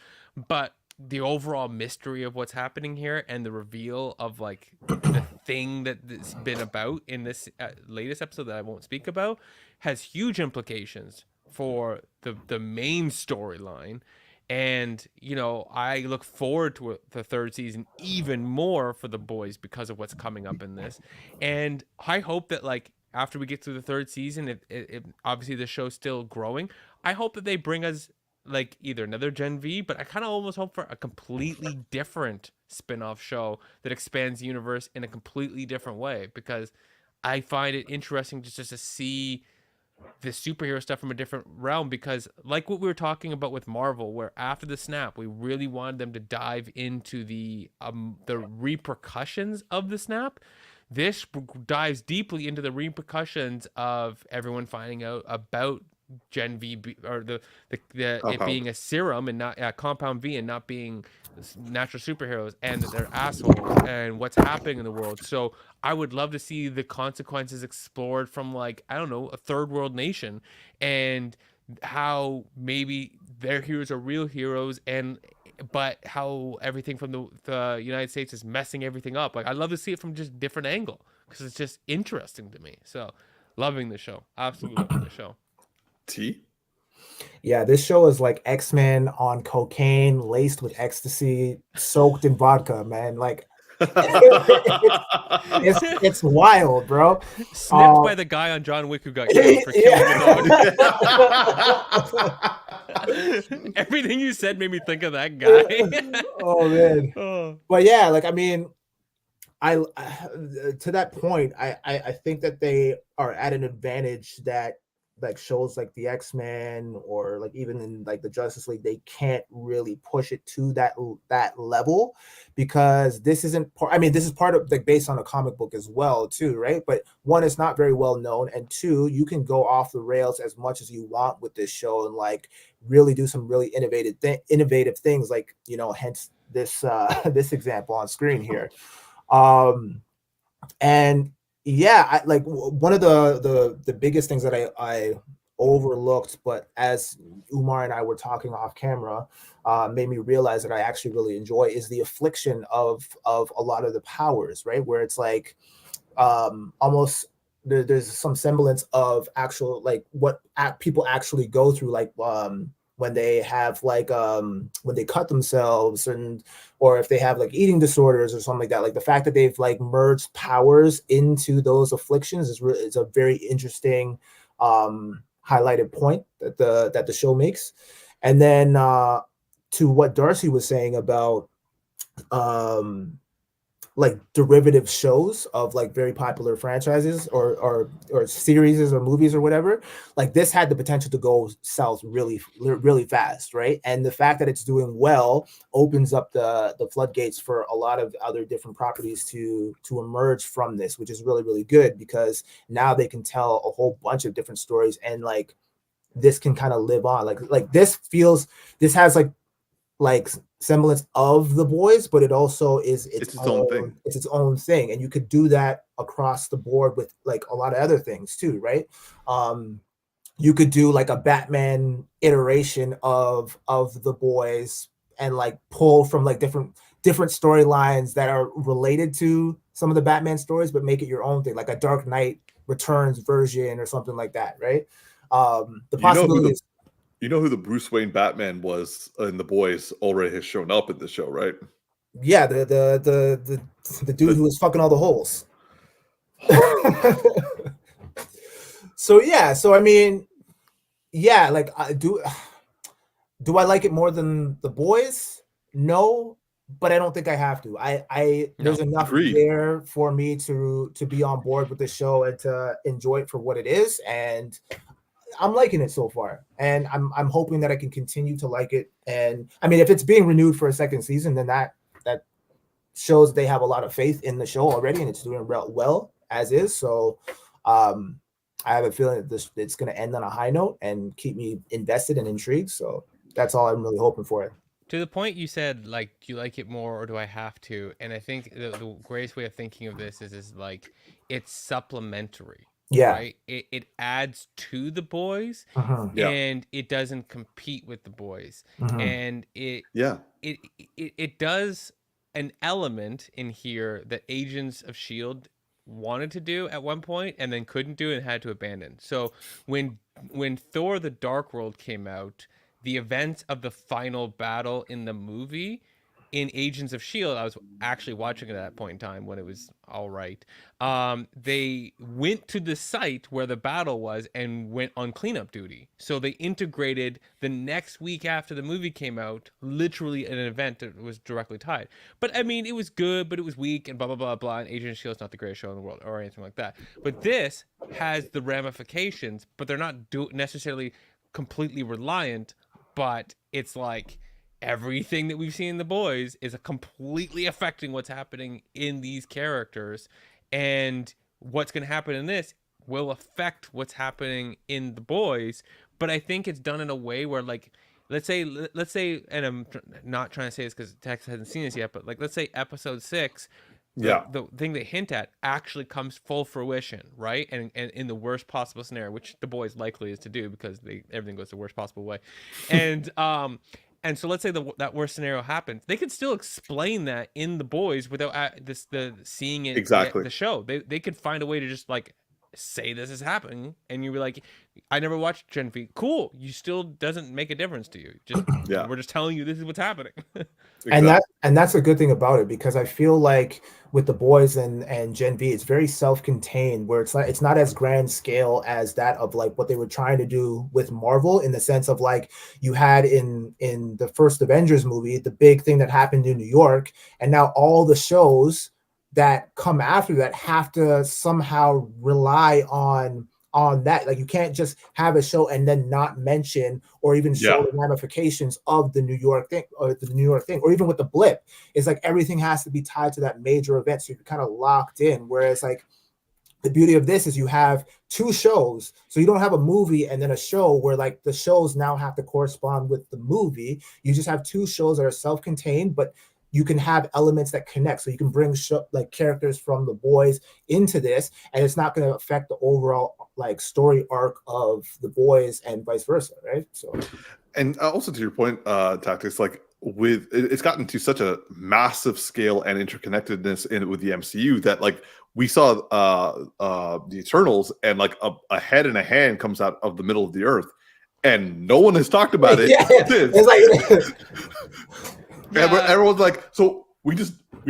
but the overall mystery of what's happening here and the reveal of like the thing that's been about in this latest episode that I won't speak about has huge implications for the main storyline. And you know, I look forward to the third season even more for the boys because of what's coming up in this. And I hope that like after we get through the third season, it obviously the show's still growing, I hope that they bring us like either another Gen V, but I kind of almost hope for a completely different spin-off show that expands the universe in a completely different way, because I find it interesting just to see the superhero stuff from a different realm. Because like what we were talking about with Marvel, where after the snap, we really wanted them to dive into the repercussions of the snap. This dives deeply into the repercussions of everyone finding out about Gen V, or the it being a serum and not compound V, and not being natural superheroes, and that they're assholes, and what's happening in the world. So I would love to see the consequences explored from like, I don't know, a third world nation, and how maybe their heroes are real heroes, and but how everything from the United States is messing everything up. Like I'd love to see it from just different angle, because it's just interesting to me. So loving the show, absolutely loving the show. T? Yeah, this show is like X-Men on cocaine, laced with ecstasy, soaked in vodka, man. Like it's wild, bro. Snipped by the guy on John Wick who got killed for killing the dog. Everything you said made me think of that guy. Oh man. But yeah, like I mean, I to that point, I think that they are at an advantage that like shows like the X-Men or like even in like the Justice League, they can't really push it to that level, because this isn't part, I mean, this is part of like based on a comic book as well too, right? But one, it's not very well known, and two, you can go off the rails as much as you want with this show and like really do some really innovative things, like, you know, hence this this example on screen here. And yeah, I like one of the biggest things that I overlooked, but as Umar and I were talking off camera, made me realize that I actually really enjoy, is the affliction of a lot of the powers, right? Where it's like almost there's some semblance of actual like what people actually go through, like when they have like when they cut themselves, and or if they have like eating disorders or something like that. Like the fact that they've like merged powers into those afflictions is a very interesting highlighted point that the show makes. And then to what Darcy was saying about like derivative shows of like very popular franchises or series or movies or whatever, like this had the potential to go south really fast, right? And the fact that it's doing well opens up the floodgates for a lot of other different properties to emerge from this, which is really good, because now they can tell a whole bunch of different stories, and like this can kind of live on. Like this has like semblance of The Boys, but it also is its own thing. It's its own thing, and you could do that across the board with like a lot of other things too, right? You could do like a Batman iteration of The Boys, and like pull from like different storylines that are related to some of the Batman stories, but make it your own thing, like a Dark Knight Returns version or something like that, right? The possibility is. You know who the Bruce Wayne Batman was in The Boys already has shown up in the show, right? Yeah, the dude who was fucking all the holes. So I mean, yeah, like do I like it more than The Boys? No, but I don't think I have to. There's enough there for me to be on board with the show and to enjoy it for what it is, and I'm liking it so far, and I'm hoping that I can continue to like it. And I mean, if it's being renewed for a second season, then that shows they have a lot of faith in the show already, and it's doing well as is. So I have a feeling that it's going to end on a high note and keep me invested and intrigued. So that's all I'm really hoping for. To the point you said, like, do you like it more or do I have to? And I think the greatest way of thinking of this is like it's supplementary. Yeah. Right? It adds to The Boys, and it doesn't compete with The Boys. And it does an element in here that Agents of S.H.I.E.L.D. wanted to do at one point and then couldn't do and had to abandon. So when Thor: The Dark World came out, the events of the final battle in the movie in Agents of S.H.I.E.L.D., I was actually watching it at that point in time when it was all right. They went to the site where the battle was and went on cleanup duty. So they integrated the next week after the movie came out, literally an event that was directly tied. But I mean, it was good, but it was weak and blah, blah, blah, blah. And Agents of S.H.I.E.L.D. is not the greatest show in the world or anything like that. But this has the ramifications, but they're not necessarily completely reliant, but it's like, everything that we've seen in The Boys is completely affecting what's happening in these characters, and what's going to happen in this will affect what's happening in The Boys. But I think it's done in a way where, like, let's say, and I'm not trying to say this because Tex hasn't seen this yet, but like, let's say episode 6, the thing they hint at actually comes full fruition, right? And in the worst possible scenario, which The Boys likely is to do because everything goes the worst possible way, and so let's say that worst scenario happens. They could still explain that in The Boys without seeing it exactly the show. They could find a way to just like say this is happening, and you'd be like, I never watched Gen V. Cool. You still doesn't make a difference to you. Just we're just telling you this is what's happening. Exactly. And that's a good thing about it, because I feel like with The Boys and Gen V, it's very self-contained, where it's not as grand scale as that of like what they were trying to do with Marvel, in the sense of like you had in the first Avengers movie, the big thing that happened in New York, and now all the shows that come after that have to somehow rely on that. Like you can't just have a show and then not mention or even show the ramifications of the New York thing, or even with the blip. It's like everything has to be tied to that major event, so you're kind of locked in. Whereas like the beauty of this is you have 2 shows, so you don't have a movie and then a show where like the shows now have to correspond with the movie. You just have 2 shows that are self-contained, but you can have elements that connect. So you can bring like characters from The Boys into this, and it's not going to affect the overall like story arc of The Boys and vice versa, right? So, and also to your point, Tactics, like it's gotten to such a massive scale and interconnectedness with the MCU that like we saw the Eternals, and like a head and a hand comes out of the middle of the earth, and no one has talked about it. It's like. And everyone's like, so we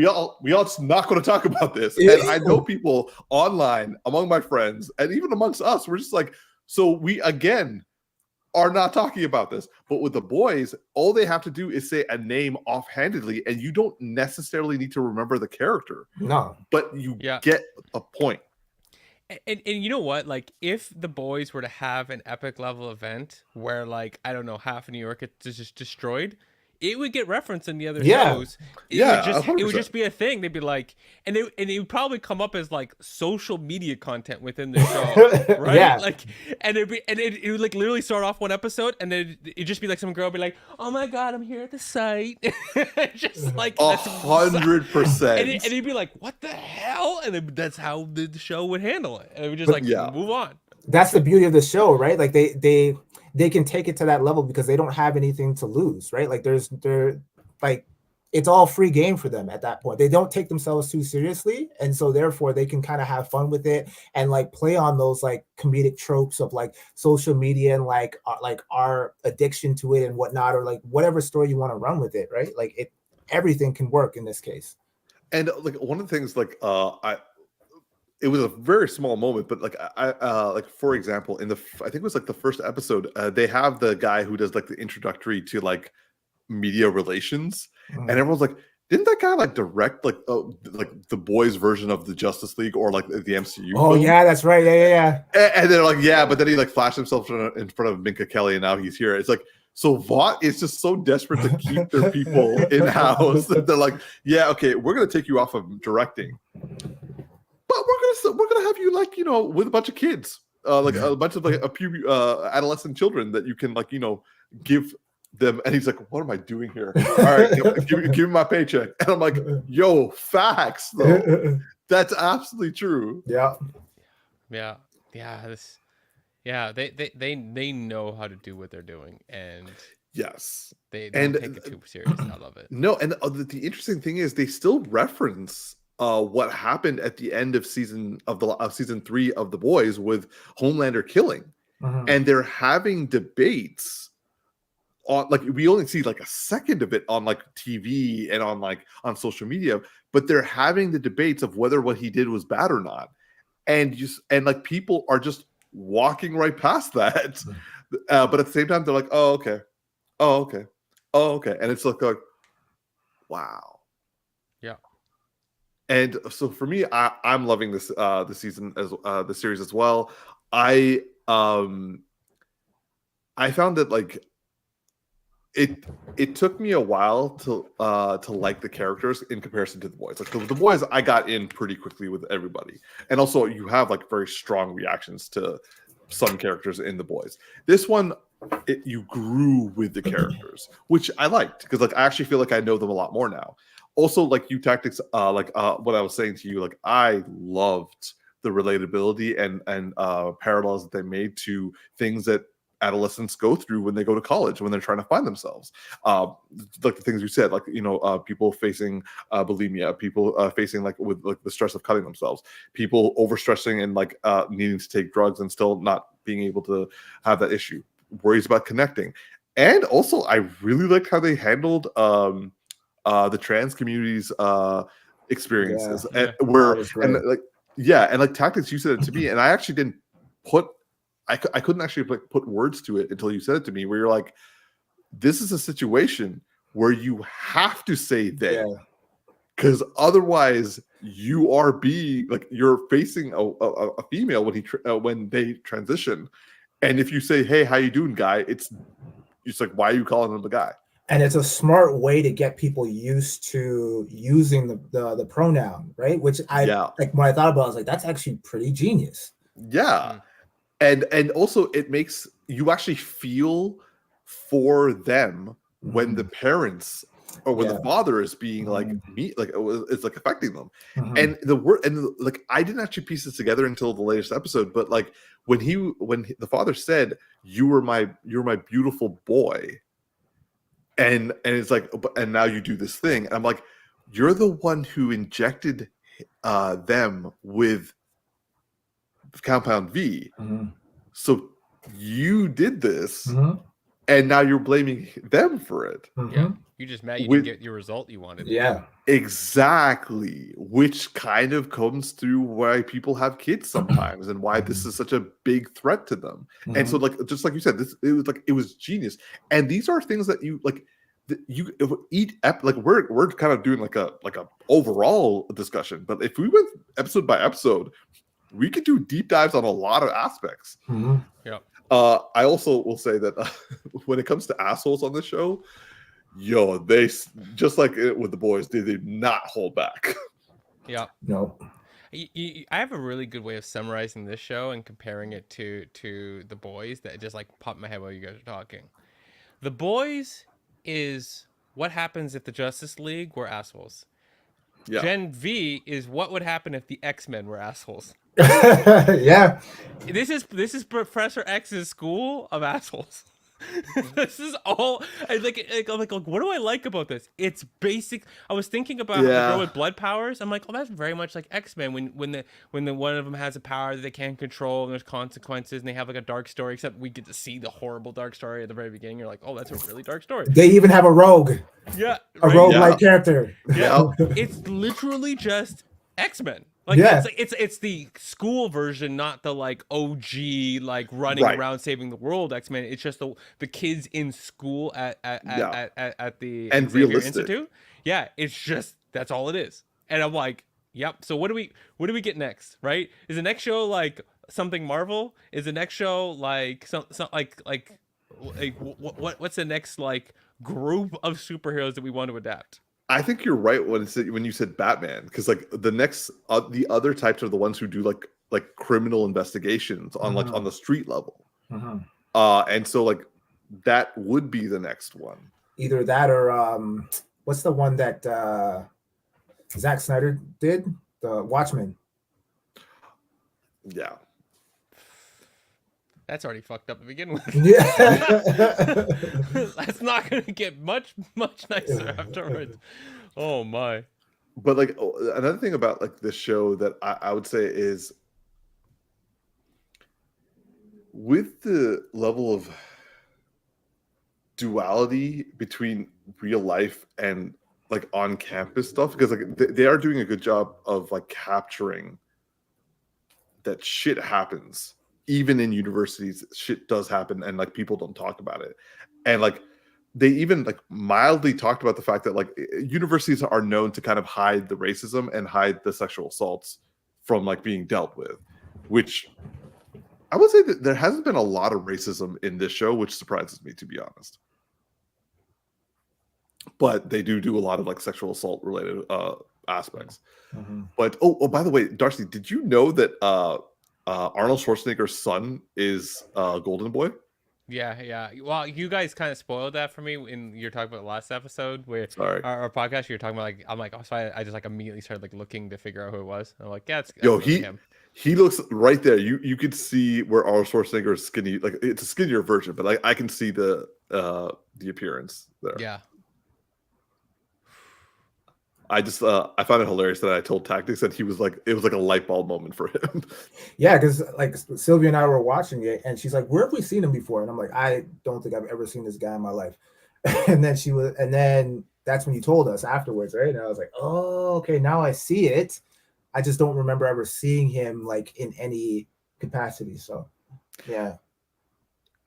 all just not going to talk about this. And I know people online, among my friends, and even amongst us, we're just like, so we again are not talking about this. But with the boys, all they have to do is say a name offhandedly, and you don't necessarily need to remember the character. No. But you get a point. And you know what? Like, if the boys were to have an epic level event where, like, I don't know, half of New York is just destroyed, it would get referenced in the other shows. It would just be a thing. They'd be like, and it would probably come up as like social media content within the show, right? Yeah. Like, and it would like literally start off one episode, and then it'd just be like some girl be like, "Oh my god, I'm here at the site," just like 100%. And he'd be like, "What the hell?" And then that's how the show would handle it, and it would just move on. That's the beauty of the show, right? Like they can take it to that level because they don't have anything to lose, right? Like they're like, it's all free game for them at that point. They don't take themselves too seriously, and so therefore they can kind of have fun with it and like play on those like comedic tropes of like social media and like our addiction to it and whatnot, or like whatever story you want to run with it, right? Like everything can work in this case. And like one of the things, like it was a very small moment, but like like for example, in I think it was like the first episode, they have the guy who does like the introductory to like media relations, and everyone's like, didn't that guy like direct like the boys' version of the Justice League or like the MCU? Oh film? Yeah, that's right. Yeah. And they're like, yeah, but then he like flashed himself in front of Minka Kelly, and now he's here. It's like, so Vaughn is just so desperate to keep their people in house that they're like, yeah, okay, we're gonna take you off of directing. But we're gonna have you like, you know, with a bunch of kids, like a bunch of like a few adolescent children that you can like, you know, give them. And he's like, what am I doing here? All right, give me my paycheck. And I'm like, yo, facts though. That's absolutely true. Yeah. They know how to do what they're doing, and yes, they don't take it too serious. I love it. No, and the interesting thing is they still reference what happened at the end of season 3 of The Boys with Homelander killing, and they're having debates on, like, we only see like a second of it on like TV and on social media, but they're having the debates of whether what he did was bad or not, and like people are just walking right past that, but at the same time they're like, oh okay, and it's like wow. And so for me, I'm loving this the season as the series as well. I found that like it took me a while to like the characters in comparison to The Boys. Like the Boys, I got in pretty quickly with everybody, and also you have like very strong reactions to some characters in The Boys. This one, you grew with the characters, which I liked because like I actually feel like I know them a lot more now. Also, like tactics, what I was saying to you, like I loved the relatability and parallels that they made to things that adolescents go through when they go to college, when they're trying to find themselves. Like the things you said, like, you know, people facing bulimia, people facing like with like the stress of cutting themselves, people overstressing and like needing to take drugs and still not being able to have that issue, worries about connecting. And also, I really liked how they handled the trans community's experiences, and like tactics. You said it to me, and I actually didn't put. I couldn't actually like put words to it until you said it to me. Where you're like, this is a situation where you have to say they, because otherwise you are you're facing a female when they transition, and if you say, hey, how you doing, guy, it's like, why are you calling him a guy? And it's a smart way to get people used to using the pronoun, right? Which like when I thought about it, I was like, that's actually pretty genius. Yeah. And also it makes you actually feel for them when the parents or when the father is being like it's like affecting them. And like I didn't actually piece this together until the latest episode, but like when the father said, you were my beautiful boy, and it's like, and now you do this thing, and I'm like, you're the one who injected them with Compound V, so you did this and now you're blaming them for it. Yeah, you just mad you With- didn't get your result you wanted. Yeah. Exactly, which kind of comes through why people have kids sometimes and why this is such a big threat to them. And so, like, just like you said, it was genius. And these are things that you like. We're kind of doing like a overall discussion, but if we went episode by episode, we could do deep dives on a lot of aspects. Yeah. I also will say that when it comes to assholes on the show, yo, they just like it with the boys, they did not hold back. Yeah. No. I have a really good way of summarizing this show and comparing it to The Boys that just like popped in my head while you guys are talking. The Boys is what happens if the Justice League were assholes. Yeah. Gen V is what would happen if the X-Men were assholes. Yeah. This is Professor X's school of assholes. This is all I'm like, what do I like about this? It's basic. I was thinking about the girl with blood powers. I'm like, oh, that's very much like X-Men when the one of them has a power that they can't control and there's consequences and they have like a dark story, except we get to see the horrible dark story at the very beginning. You're like, oh, that's a really dark story. They even have a rogue. Yeah. A right? rogue-like character. Yeah. It's literally just X-Men. Like, Yeah. it's the school version, not the like OG like running around saving the world X-Men. It's just the kids in school at the And Xavier realistic. Institute. Yeah, it's just that's all it is. And I'm like, yep. So what do we get next? Right? Is the next show like something Marvel? Is the next show like some what's the next like group of superheroes that we want to adapt? I think you're right when you said Batman, because like the next the other types are the ones who do like criminal investigations on like on the street level. And so like that would be the next one. Either that or what's the one that Zack Snyder did? The Watchmen. Yeah. That's already fucked up to begin with. Yeah. That's not going to get much nicer afterwards. Oh my. But like another thing about like this show that I would say is with the level of duality between real life and like on campus stuff, because like they are doing a good job of like capturing that shit happens. Even in universities, shit does happen and like people don't talk about it. And like they even like mildly talked about the fact that like universities are known to kind of hide the racism and hide the sexual assaults from like being dealt with, which I would say that there hasn't been a lot of racism in this show, which surprises me, to be honest. But they do a lot of like sexual assault related aspects. But oh, by the way, Darcy, did you know that Arnold Schwarzenegger's son is Golden Boy? Yeah. Well, you guys kind of spoiled that for me when you're talking about the last episode where our podcast. You're talking about like I'm like, oh, so I just like immediately started like looking to figure out who it was. I'm like, yeah, it's him. He looks right there. You could see where Arnold Schwarzenegger is skinny. Like it's a skinnier version, but I can see the appearance there. Yeah. I just I found it hilarious that I told Tactics that it was like a light bulb moment for him. Yeah, because like Sylvia and I were watching it, and she's like, "Where have we seen him before?" And I'm like, "I don't think I've ever seen this guy in my life." And then that's when you told us afterwards, right? And I was like, "Oh, okay, now I see it. I just don't remember ever seeing him like in any capacity." So, yeah,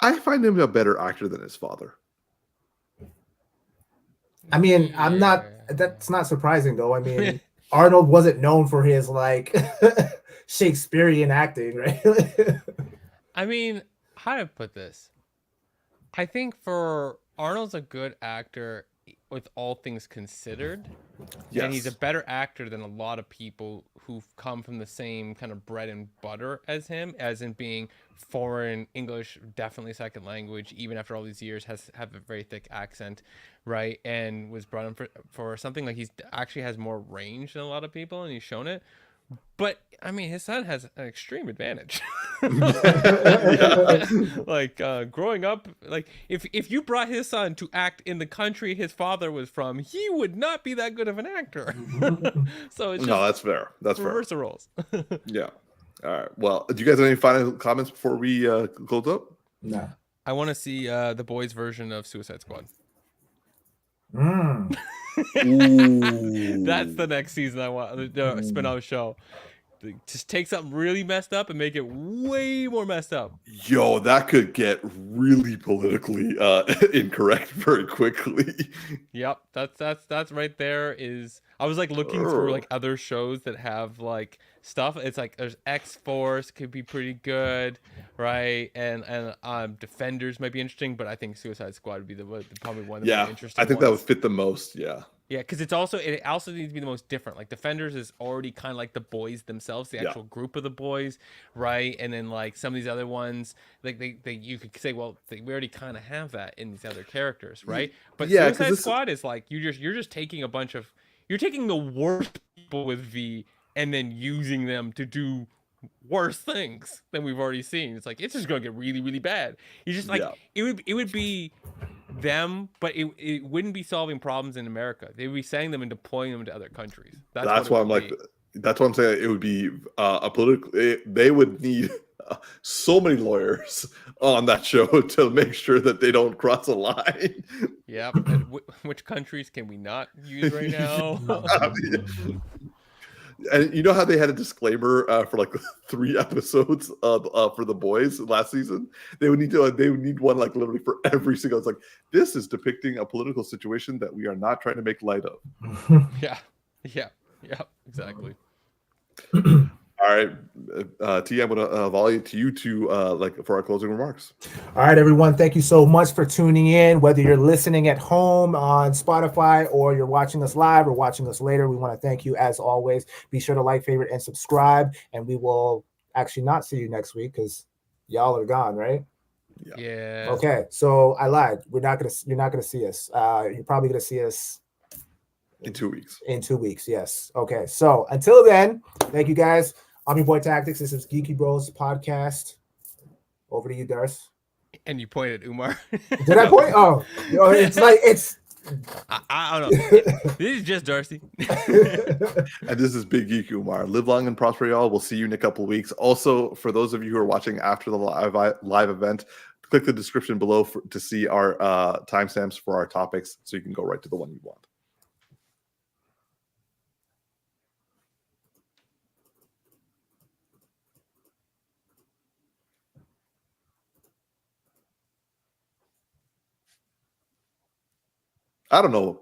I find him a better actor than his father. I mean, that's not surprising though. I mean, Arnold wasn't known for his like Shakespearean acting, right? I mean, how to put this? I think for Arnold's a good actor with all things considered. Yes. And he's a better actor than a lot of people who've come from the same kind of bread and butter as him, as in being foreign, English, definitely second language, even after all these years, have a very thick accent, right? And was brought in for something like he's actually has more range than a lot of people, and he's shown it. But I mean, his son has an extreme advantage. Like growing up, like if you brought his son to act in the country his father was from, he would not be that good of an actor. So it's no, that's fair. That's reverse fair. the roles. Yeah. All right. Well, do you guys have any final comments before we close up? No. I want to see the boys' version of Suicide Squad. Mm. That's the next season I want. The spin-off show. Just take something really messed up and make it way more messed up. Yo, that could get really politically incorrect very quickly. Yep, that's right there. Is I was like looking through like other shows that have like stuff. It's like there's X-Force could be pretty good, right? And Defenders might be interesting, but I think Suicide Squad would be probably one of the more interesting. I think that would fit the most. Yeah. Yeah, because it also needs to be the most different. Like Defenders is already kind of like the boys themselves, the actual group of the boys, right? And then like some of these other ones, like they you could say, well, we already kind of have that in these other characters, right? But Suicide Squad is like you're just taking you're taking the worst people with V and then using them to do worse things than we've already seen. It's like it's just gonna get really, really bad. You just like it would be them, but it wouldn't be solving problems in America. They would be sending them and deploying them to other countries. That's why I'm like, that's what I'm saying. It would be a political. They would need so many lawyers on that show to make sure that they don't cross a line. Yep. And which countries can we not use right now? And you know how they had a disclaimer for like 3 episodes for the boys last season? They would need one like literally for every single. It's like, this is depicting a political situation that we are not trying to make light of. Yeah, exactly. All right, T, I'm gonna volley it to you for our closing remarks. All right, everyone. Thank you so much for tuning in. Whether you're listening at home on Spotify or you're watching us live or watching us later, we want to thank you as always. Be sure to like, favorite, and subscribe. And we will actually not see you next week because y'all are gone, right? Yeah. Okay, so I lied. You're not gonna see us. You're probably gonna see us in 2 weeks. In 2 weeks, yes. Okay, so until then, thank you guys. I'm your boy Tactics. This is Geeky Bros Podcast. Over to you, Darce. And you pointed at Umar. Did I point? Oh, it's like it's. I don't know. This is just Darcy. And this is Big Geek Umar. Live long and prosper, y'all. We'll see you in a couple of weeks. Also, for those of you who are watching after the live event, click the description below to see our timestamps for our topics, so you can go right to the one you want. I don't know.